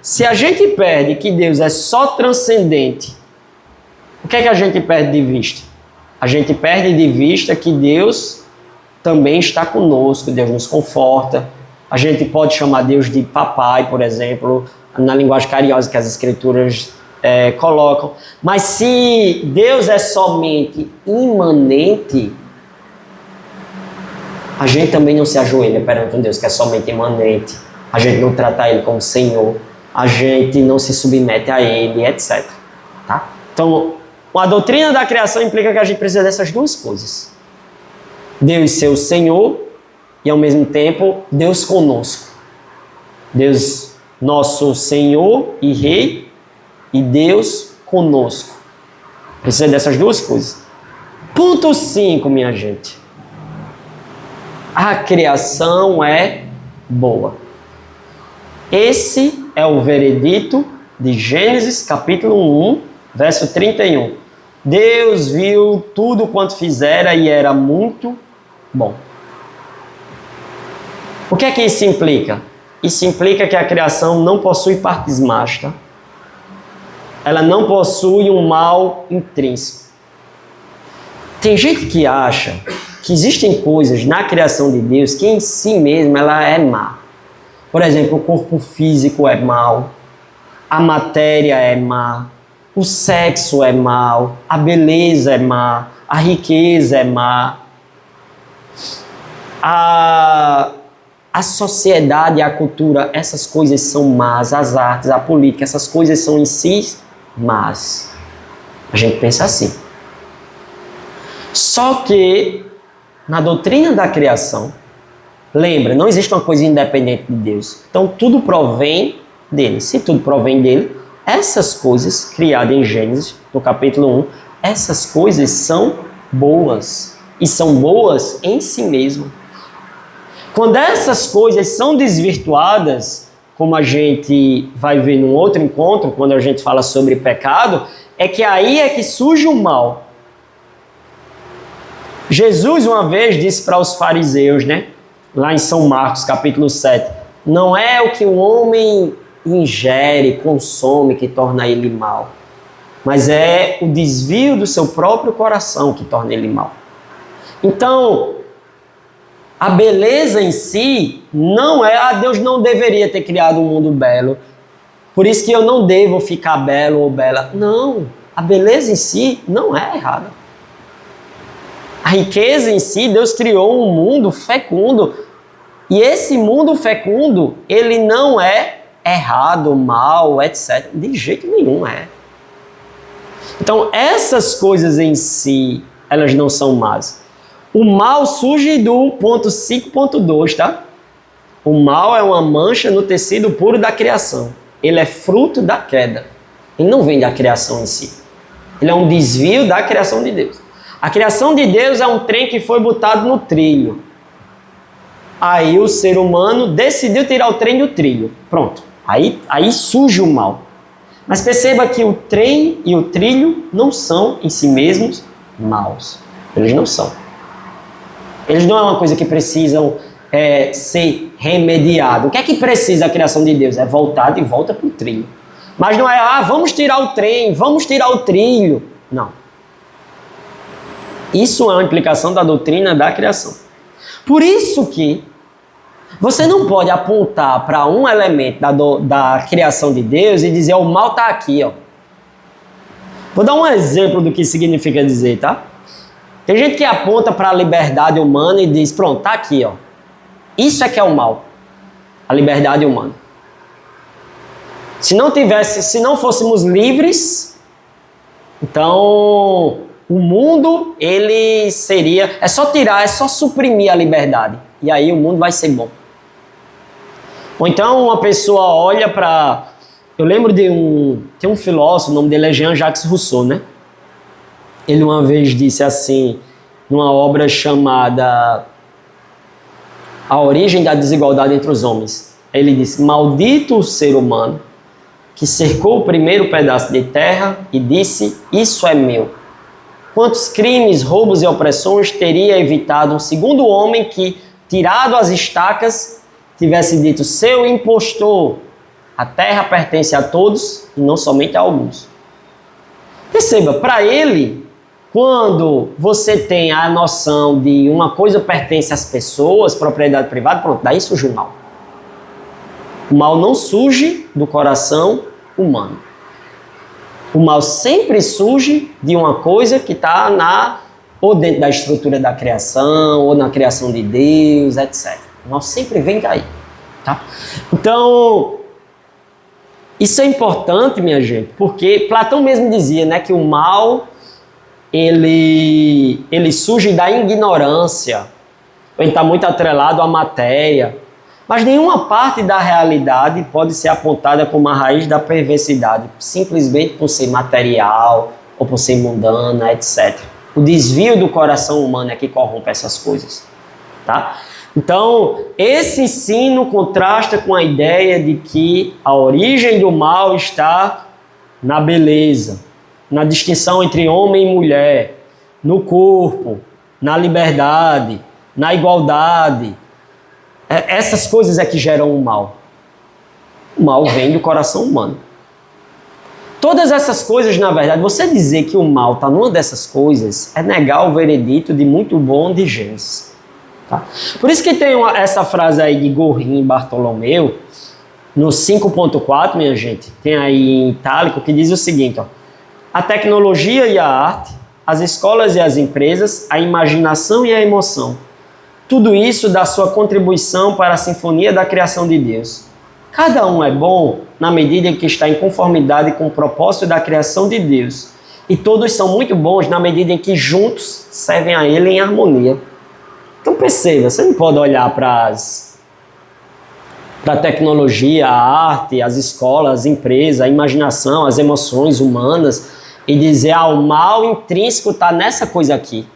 Se a gente perde que Deus é só transcendente, o que é que a gente perde de vista? A gente perde de vista que Deus também está conosco, Deus nos conforta. A gente pode chamar Deus de papai, por exemplo, na linguagem carinhosa que as escrituras colocam. Mas se Deus é somente imanente, a gente também não se ajoelha perante um Deus que é somente imanente. A gente não trata Ele como Senhor. A gente não se submete a Ele, etc. Tá? Então, a doutrina da criação implica que a gente precisa dessas duas coisas. Deus ser o Senhor e, ao mesmo tempo, Deus conosco. Deus, nosso Senhor e Rei, e Deus conosco. Precisa dessas duas coisas. Ponto 5, minha gente. A criação é boa. Esse é o veredito de Gênesis capítulo 1, verso 31. Deus viu tudo quanto fizera e era muito bom. O que é que isso implica? Isso implica que a criação não possui partes más, tá? Ela não possui um mal intrínseco. Tem gente que acha que existem coisas na criação de Deus que em si mesma ela é má. Por exemplo, o corpo físico é mau, a matéria é má, o sexo é mau, a beleza é má, a riqueza é má, a sociedade, a cultura, essas coisas são más, as artes, a política, essas coisas são em si más. A gente pensa assim. Só que na doutrina da criação, lembra, não existe uma coisa independente de Deus. Então tudo provém dele. Se tudo provém dele, essas coisas criadas em Gênesis, no capítulo 1, essas coisas são boas. E são boas em si mesmo. Quando essas coisas são desvirtuadas, como a gente vai ver num outro encontro, quando a gente fala sobre pecado, é que aí é que surge o mal. Jesus uma vez disse para os fariseus, né? Lá em São Marcos, capítulo 7, não é o que o homem ingere, consome, que torna ele mal, mas é o desvio do seu próprio coração que torna ele mal. Então, a beleza em si não é, Deus não deveria ter criado um mundo belo, por isso que eu não devo ficar belo ou bela. Não, a beleza em si não é errada. A riqueza em si, Deus criou um mundo fecundo. E esse mundo fecundo, ele não é errado, mal, etc. De jeito nenhum é. Então, essas coisas em si, elas não são más. O mal surge do ponto 5.2, tá? O mal é uma mancha no tecido puro da criação. Ele é fruto da queda. Ele não vem da criação em si. Ele é um desvio da criação de Deus. A criação de Deus é um trem que foi botado no trilho. Aí o ser humano decidiu tirar o trem do trilho. Pronto. Aí surge o mal. Mas perceba que o trem e o trilho não são em si mesmos maus. Eles não são. Eles não é uma coisa que precisam ser remediados. O que é que precisa a criação de Deus? É voltar de volta para o trilho. Mas não é, vamos tirar o trem, vamos tirar o trilho. Não. Isso é uma implicação da doutrina da criação. Por isso que você não pode apontar para um elemento da criação de Deus e dizer o mal está aqui, ó. Vou dar um exemplo do que significa dizer, tá? Tem gente que aponta para a liberdade humana e diz, pronto, está aqui, ó. Isso é que é o mal. A liberdade humana. Se não fôssemos livres, então o mundo, ele seria... É só suprimir a liberdade. E aí o mundo vai ser bom. Ou então uma pessoa olha para... Eu lembro de tem um filósofo, o nome dele é Jean-Jacques Rousseau, né? Ele uma vez disse assim, numa obra chamada A Origem da Desigualdade entre os Homens. Ele disse, maldito o ser humano que cercou o primeiro pedaço de terra e disse, isso é meu. Quantos crimes, roubos e opressões teria evitado um segundo homem que, tirado as estacas, tivesse dito, seu impostor, a terra pertence a todos e não somente a alguns. Perceba, para ele, quando você tem a noção de uma coisa pertence às pessoas, propriedade privada, pronto, daí surge o mal. O mal não surge do coração humano. O mal sempre surge de uma coisa que está ou dentro da estrutura da criação, ou na criação de Deus, etc. O mal sempre vem daí. Tá? Então, isso é importante, minha gente, porque Platão mesmo dizia, né, que o mal ele surge da ignorância, ele está muito atrelado à matéria, mas nenhuma parte da realidade pode ser apontada como a raiz da perversidade, simplesmente por ser material ou por ser mundana, etc. O desvio do coração humano é que corrompe essas coisas. Tá? Então, esse ensino contrasta com a ideia de que a origem do mal está na beleza, na distinção entre homem e mulher, no corpo, na liberdade, na igualdade. Essas coisas é que geram o mal. O mal vem do coração humano. Todas essas coisas, na verdade, você dizer que o mal está numa dessas coisas é negar o veredito de muito bom de Gênesis. Tá? Por isso que tem essa frase aí de Gorin e Bartolomeu, no 5.4, minha gente, tem aí em itálico, que diz o seguinte, ó: a tecnologia e a arte, as escolas e as empresas, a imaginação e a emoção, tudo isso dá sua contribuição para a sinfonia da criação de Deus. Cada um é bom na medida em que está em conformidade com o propósito da criação de Deus, e todos são muito bons na medida em que juntos servem a Ele em harmonia. Então perceba, você não pode olhar para a tecnologia, a arte, as escolas, as empresas, a imaginação, as emoções humanas e dizer, o mal intrínseco está nessa coisa aqui.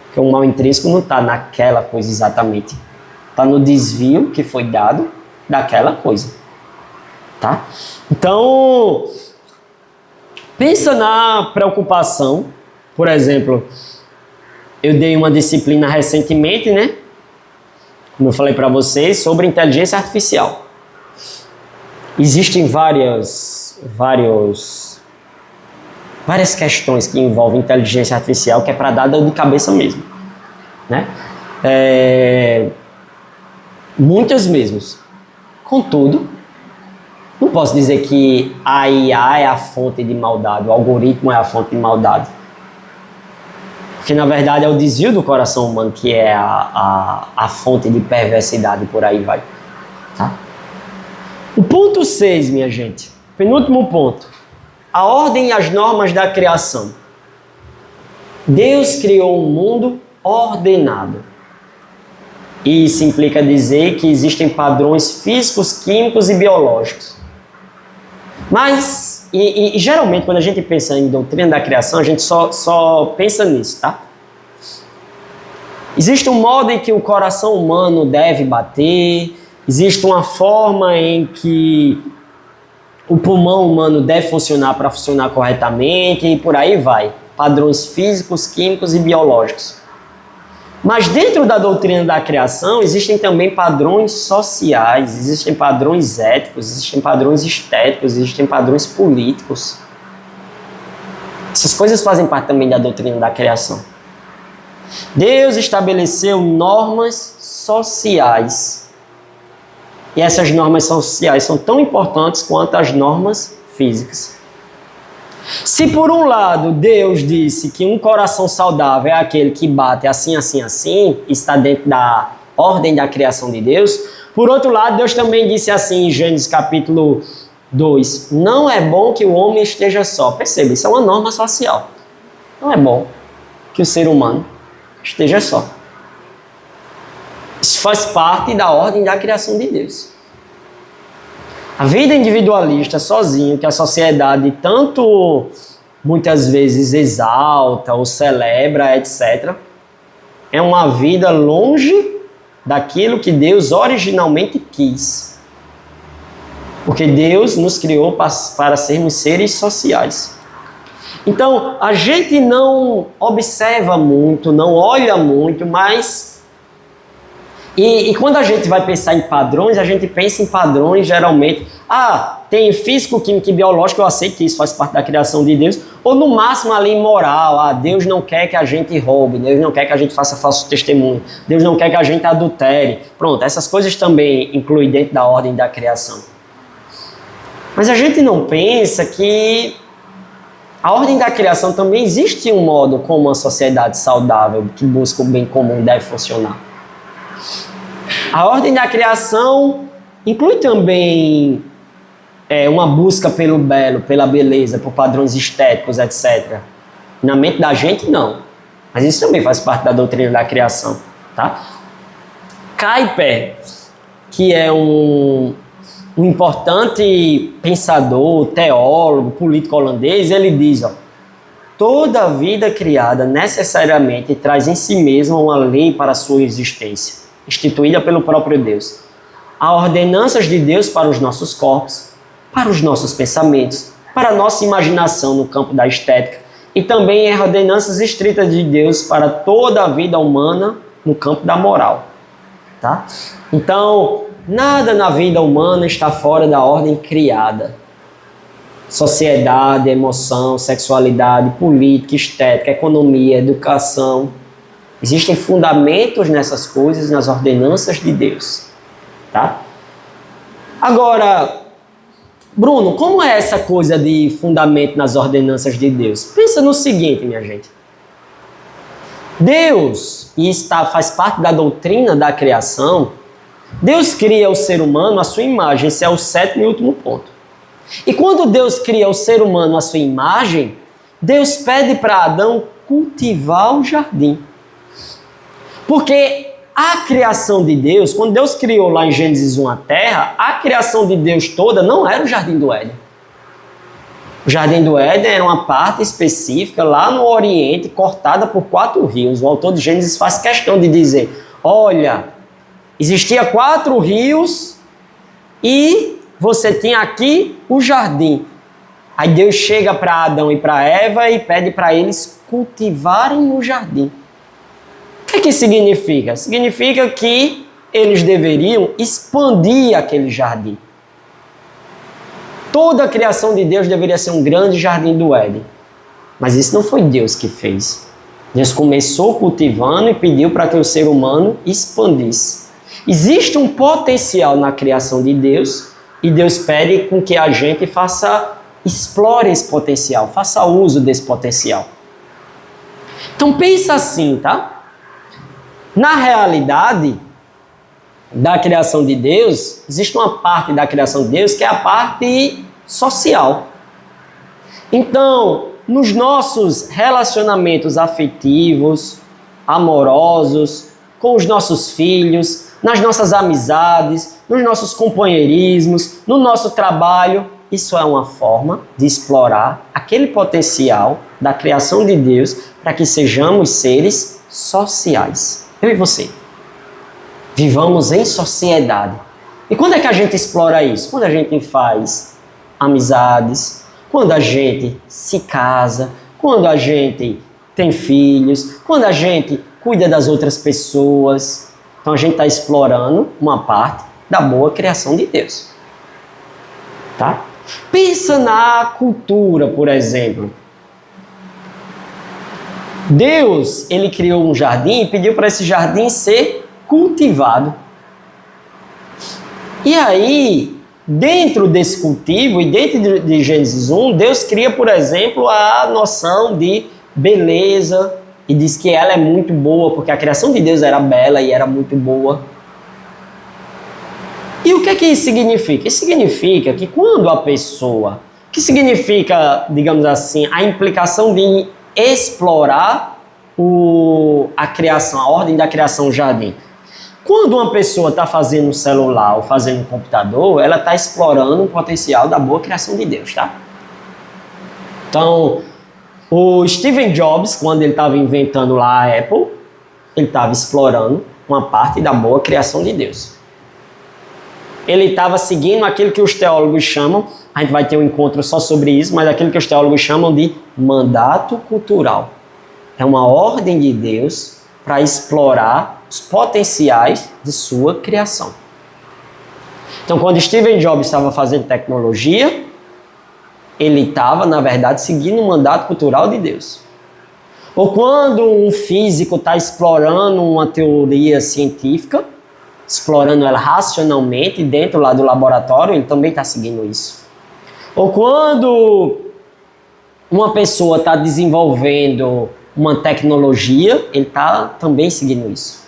Porque o mal intrínseco não está naquela coisa exatamente. Está no desvio que foi dado daquela coisa. Tá? Então, pensa na preocupação. Por exemplo, eu dei uma disciplina recentemente, né? Como eu falei para vocês, sobre inteligência artificial. Existem várias questões que envolvem inteligência artificial que é para dar dor de cabeça mesmo, né? Muitas mesmas. Contudo, não posso dizer que a IA é a fonte de maldade, o algoritmo é a fonte de maldade. Porque, na verdade, é o desvio do coração humano que é a fonte de perversidade, por aí vai. Tá? O ponto 6, minha gente, penúltimo ponto. A ordem e as normas da criação. Deus criou um mundo ordenado. Isso implica dizer que existem padrões físicos, químicos e biológicos. Mas, geralmente, quando a gente pensa em doutrina da criação, a gente só pensa nisso, tá? Existe um modo em que o coração humano deve bater, existe uma forma em que o pulmão humano deve funcionar para funcionar corretamente e por aí vai. Padrões físicos, químicos e biológicos. Mas dentro da doutrina da criação existem também padrões sociais, existem padrões éticos, existem padrões estéticos, existem padrões políticos. Essas coisas fazem parte também da doutrina da criação. Deus estabeleceu normas sociais. E essas normas sociais são tão importantes quanto as normas físicas. Se por um lado Deus disse que um coração saudável é aquele que bate assim, assim, assim, está dentro da ordem da criação de Deus, por outro lado Deus também disse assim em Gênesis capítulo 2, não é bom que o homem esteja só. Perceba, isso é uma norma social. Não é bom que o ser humano esteja só. Isso faz parte da ordem da criação de Deus. A vida individualista sozinho, que a sociedade tanto muitas vezes exalta ou celebra, etc., é uma vida longe daquilo que Deus originalmente quis. Porque Deus nos criou para sermos seres sociais. Então, a gente não observa muito, não olha muito, mas... E quando a gente vai pensar em padrões, a gente pensa em padrões geralmente... tem físico, químico e biológico, eu aceito que isso faz parte da criação de Deus. Ou no máximo ali moral, Deus não quer que a gente roube, Deus não quer que a gente faça falso testemunho, Deus não quer que a gente adultere. Pronto, essas coisas também incluem dentro da ordem da criação. Mas a gente não pensa que a ordem da criação também existe um modo como uma sociedade saudável que busca o bem comum deve funcionar. A ordem da criação inclui também uma busca pelo belo, pela beleza, por padrões estéticos, etc. Na mente da gente, não. Mas isso também faz parte da doutrina da criação. Tá? Kuyper, que é um importante pensador, teólogo, político holandês, ele diz, toda vida criada necessariamente traz em si mesma uma lei para a sua existência. instituída pelo próprio Deus. Há ordenanças de Deus para os nossos corpos, para os nossos pensamentos, para a nossa imaginação no campo da estética e também ordenanças estritas de Deus para toda a vida humana no campo da moral. Tá? Então, nada na vida humana está fora da ordem criada. Sociedade, emoção, sexualidade, política, estética, economia, educação. Existem fundamentos nessas coisas, nas ordenanças de Deus. Tá? Agora, Bruno, como é essa coisa de fundamento nas ordenanças de Deus? Pensa no seguinte, minha gente. Deus, e faz parte da doutrina da criação, Deus cria o ser humano à sua imagem. Esse é o 7º e último ponto. E quando Deus cria o ser humano à sua imagem, Deus pede para Adão cultivar o jardim. Porque a criação de Deus, quando Deus criou lá em Gênesis 1 a terra, a criação de Deus toda não era o Jardim do Éden. O Jardim do Éden era uma parte específica lá no Oriente, cortada por 4 rios. O autor de Gênesis faz questão de dizer, olha, existia 4 rios e você tinha aqui o jardim. Aí Deus chega para Adão e para Eva e pede para eles cultivarem o jardim. O que significa? Significa que eles deveriam expandir aquele jardim. Toda a criação de Deus deveria ser um grande jardim do Éden. Mas isso não foi Deus que fez. Deus começou cultivando e pediu para que o ser humano expandisse. Existe um potencial na criação de Deus e Deus pede com que a gente explore esse potencial, faça uso desse potencial. Então pensa assim, tá? Na realidade da criação de Deus, existe uma parte da criação de Deus que é a parte social. Então, nos nossos relacionamentos afetivos, amorosos, com os nossos filhos, nas nossas amizades, nos nossos companheirismos, no nosso trabalho, isso é uma forma de explorar aquele potencial da criação de Deus para que sejamos seres sociais. Eu e você. Vivamos em sociedade. E quando é que a gente explora isso? Quando a gente faz amizades, quando a gente se casa, quando a gente tem filhos, quando a gente cuida das outras pessoas. Então a gente está explorando uma parte da boa criação de Deus. Tá? Pensa na cultura, por exemplo. Deus, ele criou um jardim e pediu para esse jardim ser cultivado. E aí, dentro desse cultivo e dentro de Gênesis 1, Deus cria, por exemplo, a noção de beleza e diz que ela é muito boa, porque a criação de Deus era bela e era muito boa. E o que é que isso significa? Isso significa que quando a pessoa... O que significa, digamos assim, a implicação de explorar a criação, a ordem da criação do jardim? Quando uma pessoa está fazendo um celular ou fazendo um computador, ela está explorando o potencial da boa criação de Deus, tá? Então, o Steve Jobs, quando ele estava inventando lá a Apple, ele estava explorando uma parte da boa criação de Deus. Ele estava seguindo aquilo que os teólogos chamam, a gente vai ter um encontro só sobre isso, mas aquilo que os teólogos chamam de mandato cultural. É uma ordem de Deus para explorar os potenciais de sua criação. Então, quando Steve Jobs estava fazendo tecnologia, ele estava, na verdade, seguindo o mandato cultural de Deus. Ou quando um físico está explorando uma teoria científica, explorando ela racionalmente dentro lá do laboratório, ele também está seguindo isso. Ou quando uma pessoa está desenvolvendo uma tecnologia, ele está também seguindo isso.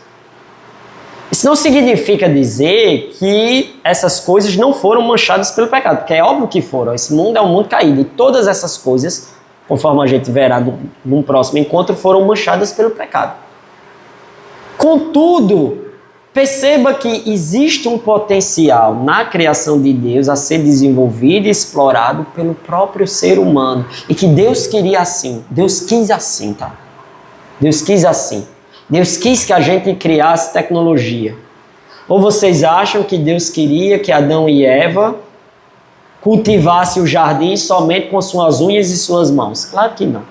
Isso não significa dizer que essas coisas não foram manchadas pelo pecado, porque é óbvio que foram. Esse mundo é um mundo caído e todas essas coisas, conforme a gente verá num próximo encontro, foram manchadas pelo pecado. Contudo, perceba que existe um potencial na criação de Deus a ser desenvolvido e explorado pelo próprio ser humano. E que Deus queria assim. Deus quis assim, tá? Deus quis assim. Deus quis que a gente criasse tecnologia. Ou vocês acham que Deus queria que Adão e Eva cultivassem o jardim somente com suas unhas e suas mãos? Claro que não.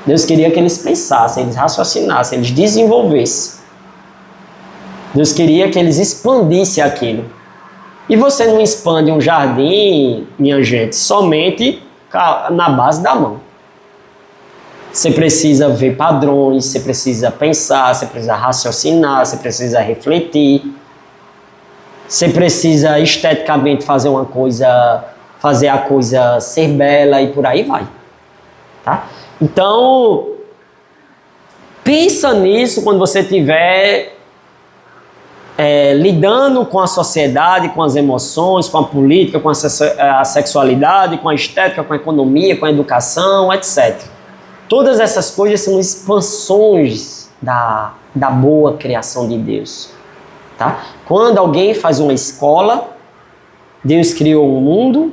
Deus queria que eles pensassem, eles raciocinassem, eles desenvolvessem. Deus queria que eles expandissem aquilo. E você não expande um jardim, minha gente, somente na base da mão. Você precisa ver padrões, você precisa pensar, você precisa raciocinar, você precisa refletir. Você precisa esteticamente fazer uma coisa, fazer a coisa ser bela e por aí vai. Tá? Então, pensa nisso quando você estiver lidando com a sociedade, com as emoções, com a política, com a sexualidade, com a estética, com a economia, com a educação, etc. Todas essas coisas são expansões da boa criação de Deus. Tá? Quando alguém faz uma escola, Deus criou um mundo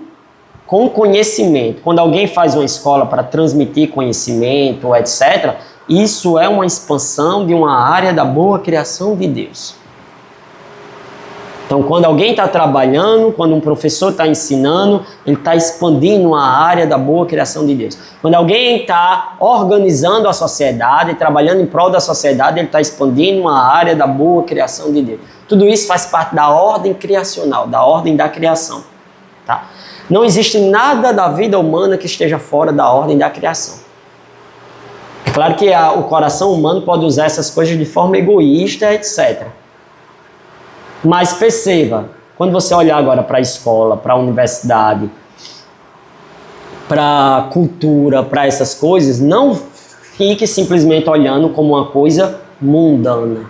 com conhecimento. Quando alguém faz uma escola para transmitir conhecimento, etc., isso é uma expansão de uma área da boa criação de Deus. Então, quando alguém está trabalhando, quando um professor está ensinando, ele está expandindo a área da boa criação de Deus. Quando alguém está organizando a sociedade, trabalhando em prol da sociedade, ele está expandindo a área da boa criação de Deus. Tudo isso faz parte da ordem criacional, da ordem da criação. Tá? Não existe nada da vida humana que esteja fora da ordem da criação. É claro que o coração humano pode usar essas coisas de forma egoísta, etc. Mas perceba, quando você olhar agora para a escola, para a universidade, para a cultura, para essas coisas, não fique simplesmente olhando como uma coisa mundana.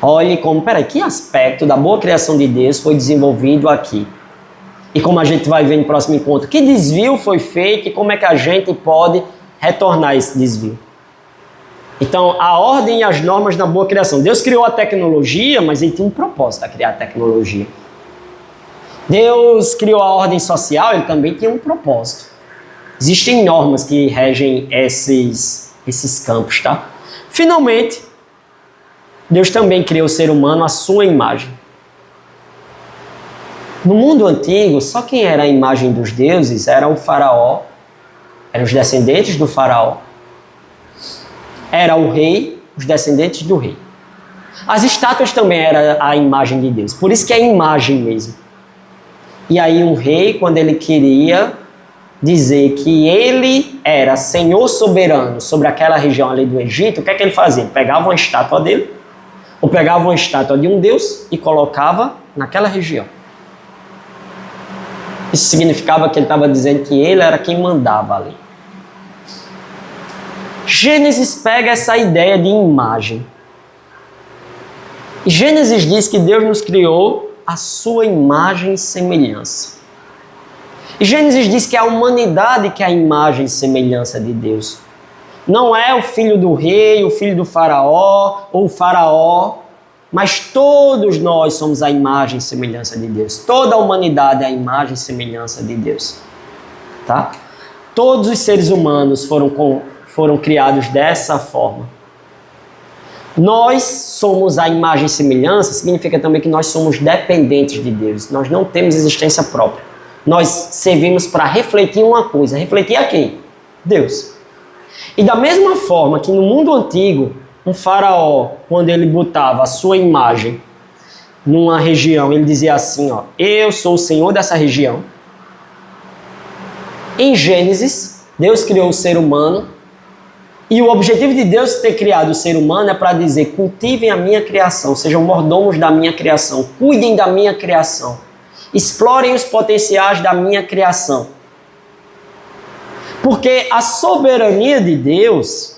Olhe como, peraí, que aspecto da boa criação de Deus foi desenvolvido aqui? E como a gente vai ver no próximo encontro, que desvio foi feito e como é que a gente pode retornar esse desvio? Então, a ordem e as normas da boa criação. Deus criou a tecnologia, mas ele tinha um propósito a criar a tecnologia. Deus criou a ordem social, ele também tinha um propósito. Existem normas que regem esses campos, tá? Finalmente, Deus também criou o ser humano à sua imagem. No mundo antigo, só quem era a imagem dos deuses era o faraó, eram os descendentes do faraó. Era o rei, os descendentes do rei. As estátuas também eram a imagem de Deus, por isso que é imagem mesmo. E aí um rei, quando ele queria dizer que ele era senhor soberano sobre aquela região ali do Egito, o que é que ele fazia? Ele pegava uma estátua dele, ou pegava uma estátua de um deus e colocava naquela região. Isso significava que ele estava dizendo que ele era quem mandava ali. Gênesis pega essa ideia de imagem. E Gênesis diz que Deus nos criou à sua imagem e semelhança. E Gênesis diz que é a humanidade que é a imagem e semelhança de Deus. Não é o filho do rei, o filho do faraó ou o faraó, mas todos nós somos a imagem e semelhança de Deus. Toda a humanidade é a imagem e semelhança de Deus. Tá? Todos os seres humanos foram criados dessa forma. Nós somos a imagem e semelhança, significa também que nós somos dependentes de Deus. Nós não temos existência própria. Nós servimos para refletir uma coisa. Refletir a quem? Deus. E da mesma forma que no mundo antigo, um faraó, quando ele botava a sua imagem numa região, ele dizia assim, ó, eu sou o senhor dessa região. Em Gênesis, Deus criou o ser humano. E o objetivo de Deus ter criado o ser humano é para dizer, cultivem a minha criação, sejam mordomos da minha criação, cuidem da minha criação, explorem os potenciais da minha criação. Porque a soberania de Deus,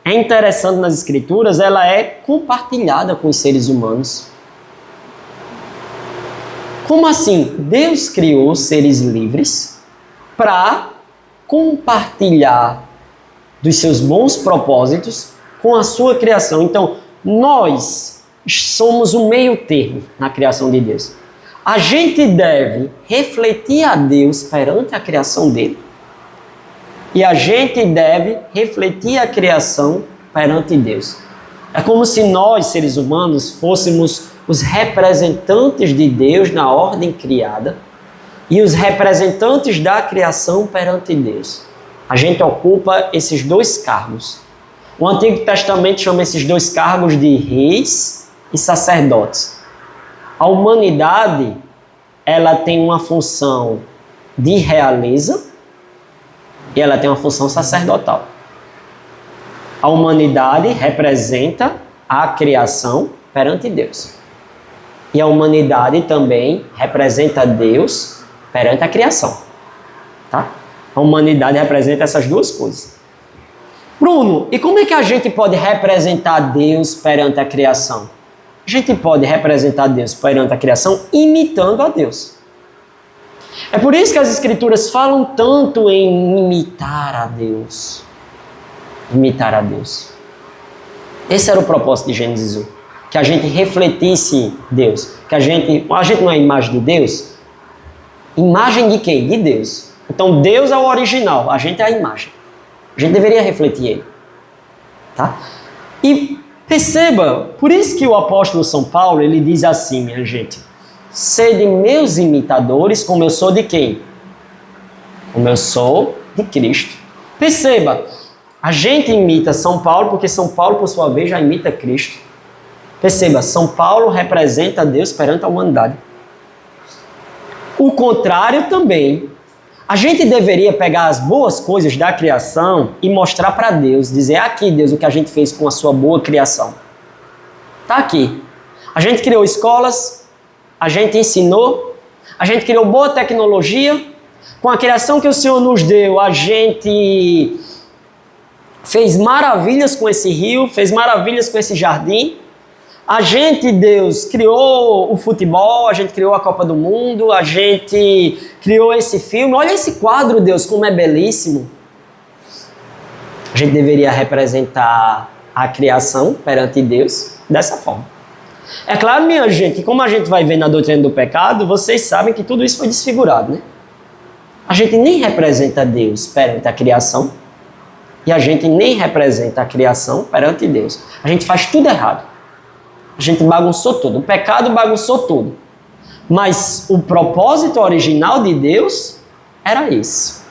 é interessante nas Escrituras, ela é compartilhada com os seres humanos. Como assim? Deus criou seres livres para compartilhar dos seus bons propósitos com a sua criação. Então, nós somos o meio termo na criação de Deus. A gente deve refletir a Deus perante a criação dele. E a gente deve refletir a criação perante Deus. É como se nós, seres humanos, fôssemos os representantes de Deus na ordem criada e os representantes da criação perante Deus. A gente ocupa esses dois cargos. O Antigo Testamento chama esses dois cargos de reis e sacerdotes. A humanidade, ela tem uma função de realeza e ela tem uma função sacerdotal. A humanidade representa a criação perante Deus. E a humanidade também representa Deus perante a criação. Tá? A humanidade representa essas duas coisas. Bruno, e como é que a gente pode representar Deus perante a criação? A gente pode representar Deus perante a criação imitando a Deus. É por isso que as Escrituras falam tanto em imitar a Deus. Imitar a Deus. Esse era o propósito de Gênesis 1. Que a gente refletisse Deus. Que a gente não é a imagem de Deus? Imagem de quem? De Deus. Então Deus é o original, a gente é a imagem. A gente deveria refletir Ele. Tá? E perceba, por isso que o apóstolo São Paulo, ele diz assim, minha gente: sede meus imitadores, como eu sou de quem? Como eu sou de Cristo. Perceba, a gente imita São Paulo porque São Paulo, por sua vez, já imita Cristo. Perceba, São Paulo representa Deus perante a humanidade. O contrário também. A gente deveria pegar as boas coisas da criação e mostrar para Deus, dizer: aqui, Deus, o que a gente fez com a sua boa criação. Está aqui. A gente criou escolas, a gente ensinou, a gente criou boa tecnologia. Com a criação que o Senhor nos deu, a gente fez maravilhas com esse rio, fez maravilhas com esse jardim. A gente, Deus, criou o futebol, a gente criou a Copa do Mundo, a gente criou esse filme. Olha esse quadro, Deus, como é belíssimo. A gente deveria representar a criação perante Deus dessa forma. É claro, minha gente, que como a gente vai ver na doutrina do pecado, vocês sabem que tudo isso foi desfigurado, né? A gente nem representa Deus perante a criação e a gente nem representa a criação perante Deus. A gente faz tudo errado. A gente bagunçou tudo. O pecado bagunçou tudo. Mas o propósito original de Deus era isso.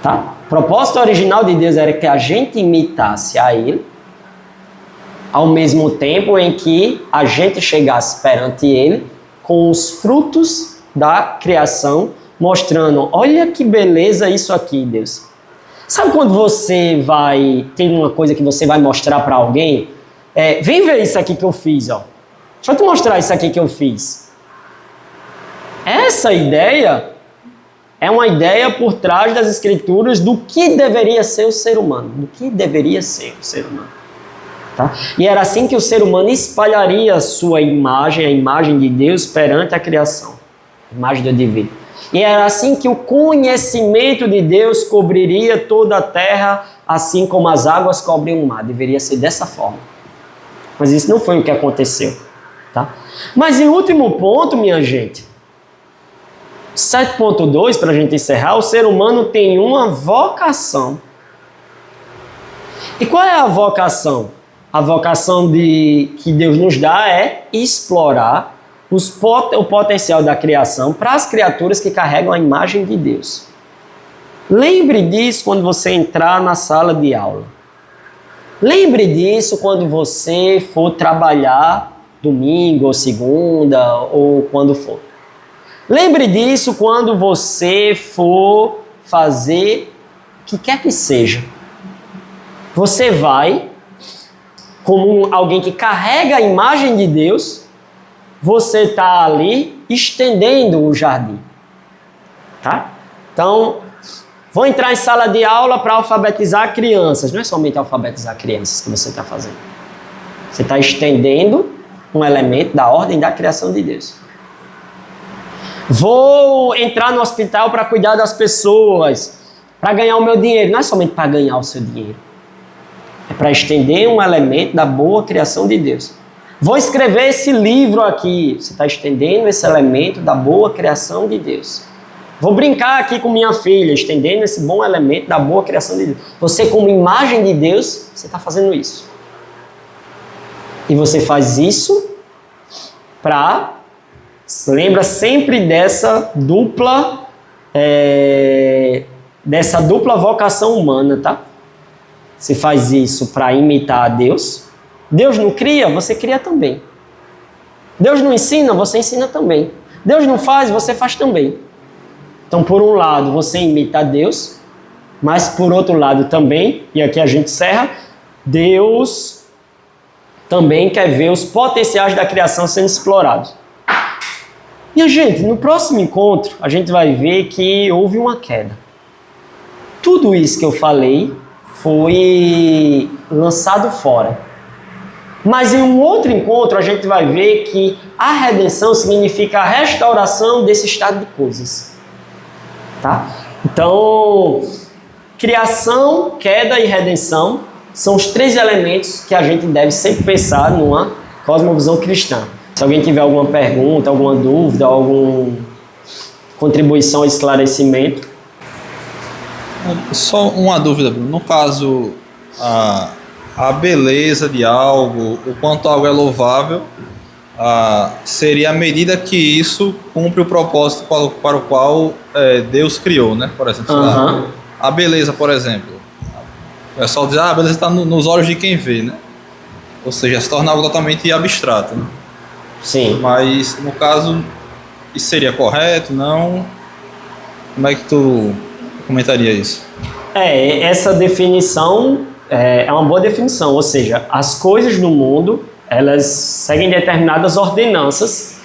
Tá? O propósito original de Deus era que a gente imitasse a Ele, ao mesmo tempo em que a gente chegasse perante Ele com os frutos da criação, mostrando: olha que beleza isso aqui, Deus. Sabe quando você tem uma coisa que você vai mostrar para alguém? Vem ver isso aqui que eu fiz, ó. Deixa eu te mostrar isso aqui que eu fiz. Essa ideia é uma ideia por trás das Escrituras do que deveria ser o ser humano. Do que deveria ser o ser humano. Tá? E era assim que o ser humano espalharia a sua imagem, a imagem de Deus perante a criação. A imagem do divino. E era assim que o conhecimento de Deus cobriria toda a terra, assim como as águas cobrem o mar. Deveria ser dessa forma. Mas isso não foi o que aconteceu. Tá? Mas em último ponto, minha gente, 7.2, para a gente encerrar, o ser humano tem uma vocação. E qual é a vocação? A vocação que Deus nos dá é explorar o potencial da criação para as criaturas que carregam a imagem de Deus. Lembre disso quando você entrar na sala de aula. Lembre disso quando você for trabalhar domingo ou segunda ou quando for. Lembre disso quando você for fazer o que quer que seja. Você vai, como alguém que carrega a imagem de Deus, você está ali estendendo o jardim. Tá? Então, vou entrar em sala de aula para alfabetizar crianças. Não é somente alfabetizar crianças que você está fazendo. Você está estendendo um elemento da ordem da criação de Deus. Vou entrar no hospital para cuidar das pessoas, para ganhar o meu dinheiro. Não é somente para ganhar o seu dinheiro. É para estender um elemento da boa criação de Deus. Vou escrever esse livro aqui. Você está estendendo esse elemento da boa criação de Deus. Vou brincar aqui com minha filha, estendendo esse bom elemento da boa criação de Deus. Você, como imagem de Deus, você está fazendo isso. E você faz isso lembra sempre dessa dupla vocação humana, tá? Você faz isso para imitar a Deus. Deus não cria, você cria também. Deus não ensina, você ensina também. Deus não faz, você faz também. Então, por um lado, você imita a Deus, mas por outro lado também, e aqui a gente encerra, Deus também quer ver os potenciais da criação sendo explorados. E, gente, no próximo encontro, a gente vai ver que houve uma queda. Tudo isso que eu falei foi lançado fora. Mas em um outro encontro, a gente vai ver que a redenção significa a restauração desse estado de coisas. Tá? Então, criação, queda e redenção são os 3 elementos que a gente deve sempre pensar numa cosmovisão cristã. Se alguém tiver alguma pergunta, alguma dúvida, alguma contribuição, esclarecimento. Só uma dúvida, Bruno. No caso, a beleza de algo, o quanto algo é louvável, seria a medida que isso cumpre o propósito para o qual Deus criou, né? Por exemplo, a beleza, por exemplo. O pessoal diz, a beleza está nos olhos de quem vê, né? Ou seja, se torna algo totalmente abstrato, né? Sim. Mas, no caso, isso seria correto, não? Como é que tu comentaria isso? Essa definição é uma boa definição, ou seja, as coisas no mundo, elas seguem determinadas ordenanças,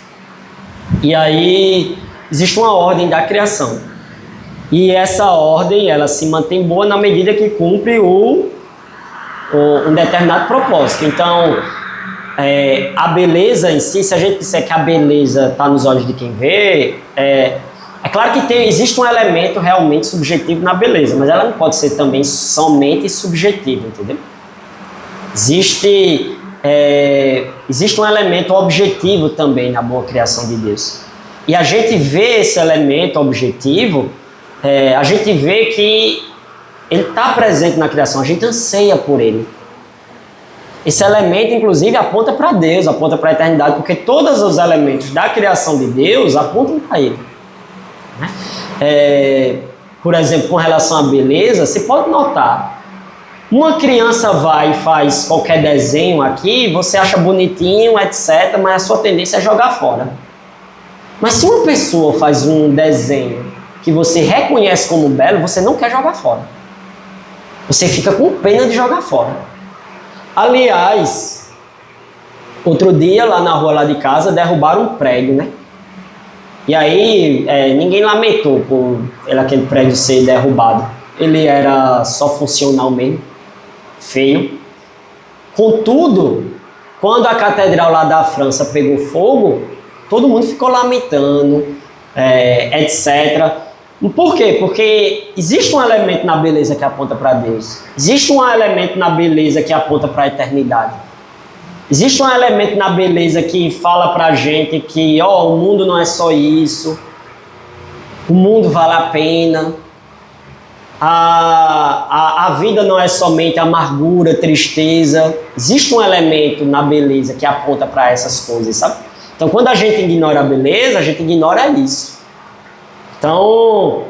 e aí existe uma ordem da criação. E essa ordem, ela se mantém boa na medida que cumpre um determinado propósito. Então, a beleza em si, se a gente disser que a beleza está nos olhos de quem vê, é claro que existe um elemento realmente subjetivo na beleza, mas ela não pode ser também somente subjetiva, entendeu? Existe um elemento objetivo também na boa criação de Deus. E a gente vê esse elemento objetivo, a gente vê que ele está presente na criação, a gente anseia por ele. Esse elemento, inclusive, aponta para Deus, aponta para a eternidade, porque todos os elementos da criação de Deus apontam para ele. Por exemplo, com relação à beleza, você pode notar, uma criança vai e faz qualquer desenho aqui, você acha bonitinho, etc., mas a sua tendência é jogar fora. Mas se uma pessoa faz um desenho que você reconhece como belo, você não quer jogar fora. Você fica com pena de jogar fora. Aliás, outro dia lá na rua lá de casa derrubaram um prédio, né? E aí ninguém lamentou por aquele prédio ser derrubado. Ele era só funcional mesmo, feio. Contudo, quando a catedral lá da França pegou fogo, todo mundo ficou lamentando, etc. Por quê? Porque existe um elemento na beleza que aponta para Deus. Existe um elemento na beleza que aponta para a eternidade. Existe um elemento na beleza que fala para a gente que o mundo não é só isso. O mundo vale a pena. A vida não é somente amargura, tristeza. Existe um elemento na beleza que aponta para essas coisas, sabe? Então, quando a gente ignora a beleza, a gente ignora isso. Então,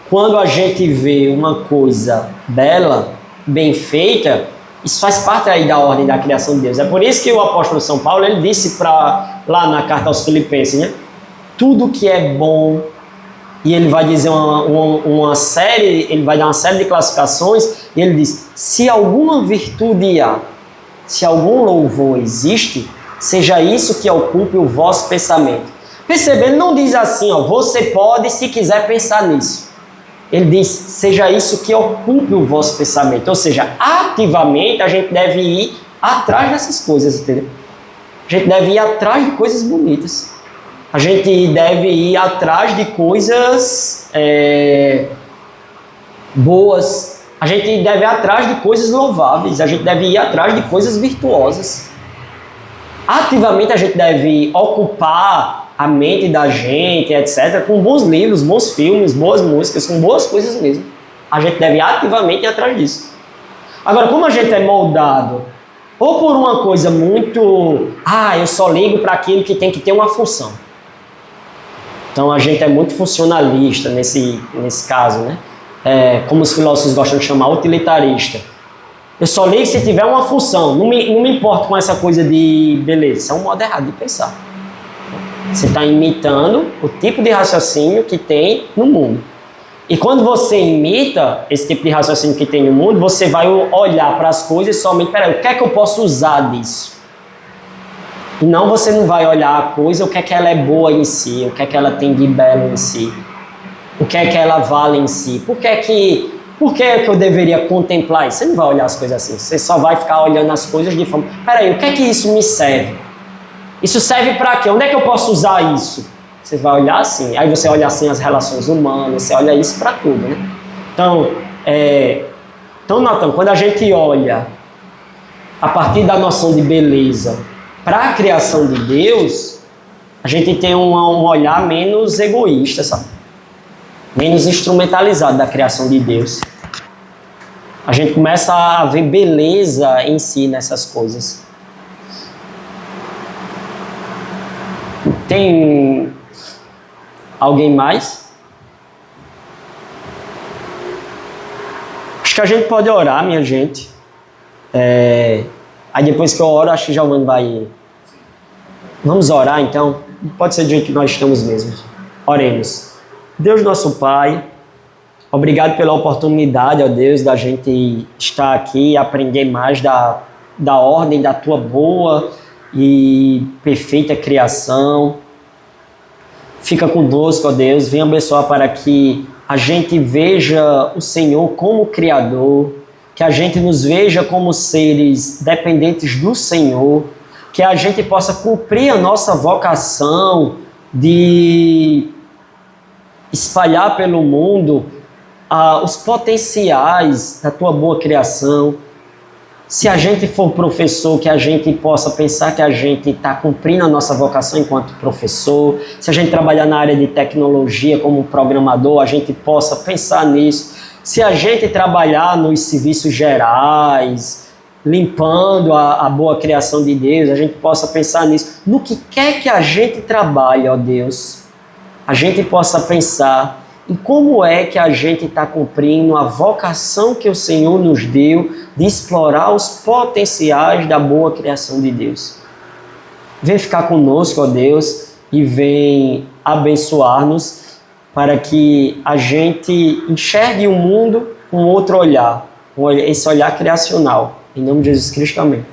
quando a gente vê uma coisa bela, bem feita, isso faz parte aí da ordem da criação de Deus. É por isso que o apóstolo São Paulo, ele disse lá na carta aos Filipenses, né? Tudo que é bom, e ele vai dizer ele vai dar uma série de classificações, e ele diz, se alguma virtude há, se algum louvor existe, seja isso que ocupe o vosso pensamento. Percebe? Ele não diz assim, você pode, se quiser, pensar nisso. Ele diz, seja isso que ocupe o vosso pensamento. Ou seja, ativamente a gente deve ir atrás dessas coisas, entendeu? A gente deve ir atrás de coisas bonitas. A gente deve ir atrás de coisas boas. A gente deve ir atrás de coisas louváveis. A gente deve ir atrás de coisas virtuosas. Ativamente a gente deve ocupar a mente da gente, etc., com bons livros, bons filmes, boas músicas, com boas coisas mesmo. A gente deve ativamente ir atrás disso. Agora, como a gente é moldado ou por uma coisa muito, eu só ligo para aquilo que tem que ter uma função. Então a gente é muito funcionalista nesse caso, né? Como os filósofos gostam de chamar, utilitarista. Eu só ligo se tiver uma função, não me importo com essa coisa de beleza. Isso é um modo errado de pensar. Você está imitando o tipo de raciocínio que tem no mundo. E quando você imita esse tipo de raciocínio que tem no mundo, você vai olhar para as coisas somente, o que é que eu posso usar disso? E não, você não vai olhar a coisa, o que é que ela é boa em si, o que é que ela tem de belo em si, o que é que ela vale em si, por que é que eu deveria contemplar isso? Você não vai olhar as coisas assim, você só vai ficar olhando as coisas de forma, o que é que isso me serve? Isso serve para quê? Onde é que eu posso usar isso? Você vai olhar assim, aí você olha assim as relações humanas, você olha isso para tudo, né? Então, Natan, quando a gente olha a partir da noção de beleza para a criação de Deus, a gente tem um olhar menos egoísta, sabe? Menos instrumentalizado da criação de Deus. A gente começa a ver beleza em si nessas coisas. Tem alguém mais? Acho que a gente pode orar, minha gente. Aí depois que eu oro, acho que Giovanni vai... Vamos orar, então? Pode ser do jeito que nós estamos mesmo. Oremos. Deus nosso Pai, obrigado pela oportunidade, ó Deus, da gente estar aqui e aprender mais da ordem da Tua boa e perfeita criação. Fica conosco, ó Deus, venha abençoar para que a gente veja o Senhor como Criador, que a gente nos veja como seres dependentes do Senhor, que a gente possa cumprir a nossa vocação de espalhar pelo mundo os potenciais da Tua boa criação. Se a gente for professor, que a gente possa pensar que a gente está cumprindo a nossa vocação enquanto professor. Se a gente trabalhar na área de tecnologia como programador, a gente possa pensar nisso. Se a gente trabalhar nos serviços gerais, limpando a boa criação de Deus, a gente possa pensar nisso. No que quer que a gente trabalhe, ó Deus, a gente possa pensar em como é que a gente está cumprindo a vocação que o Senhor nos deu de explorar os potenciais da boa criação de Deus. Vem ficar conosco, ó Deus, e vem abençoar-nos para que a gente enxergue o mundo com outro olhar, esse olhar criacional. Em nome de Jesus Cristo, amém.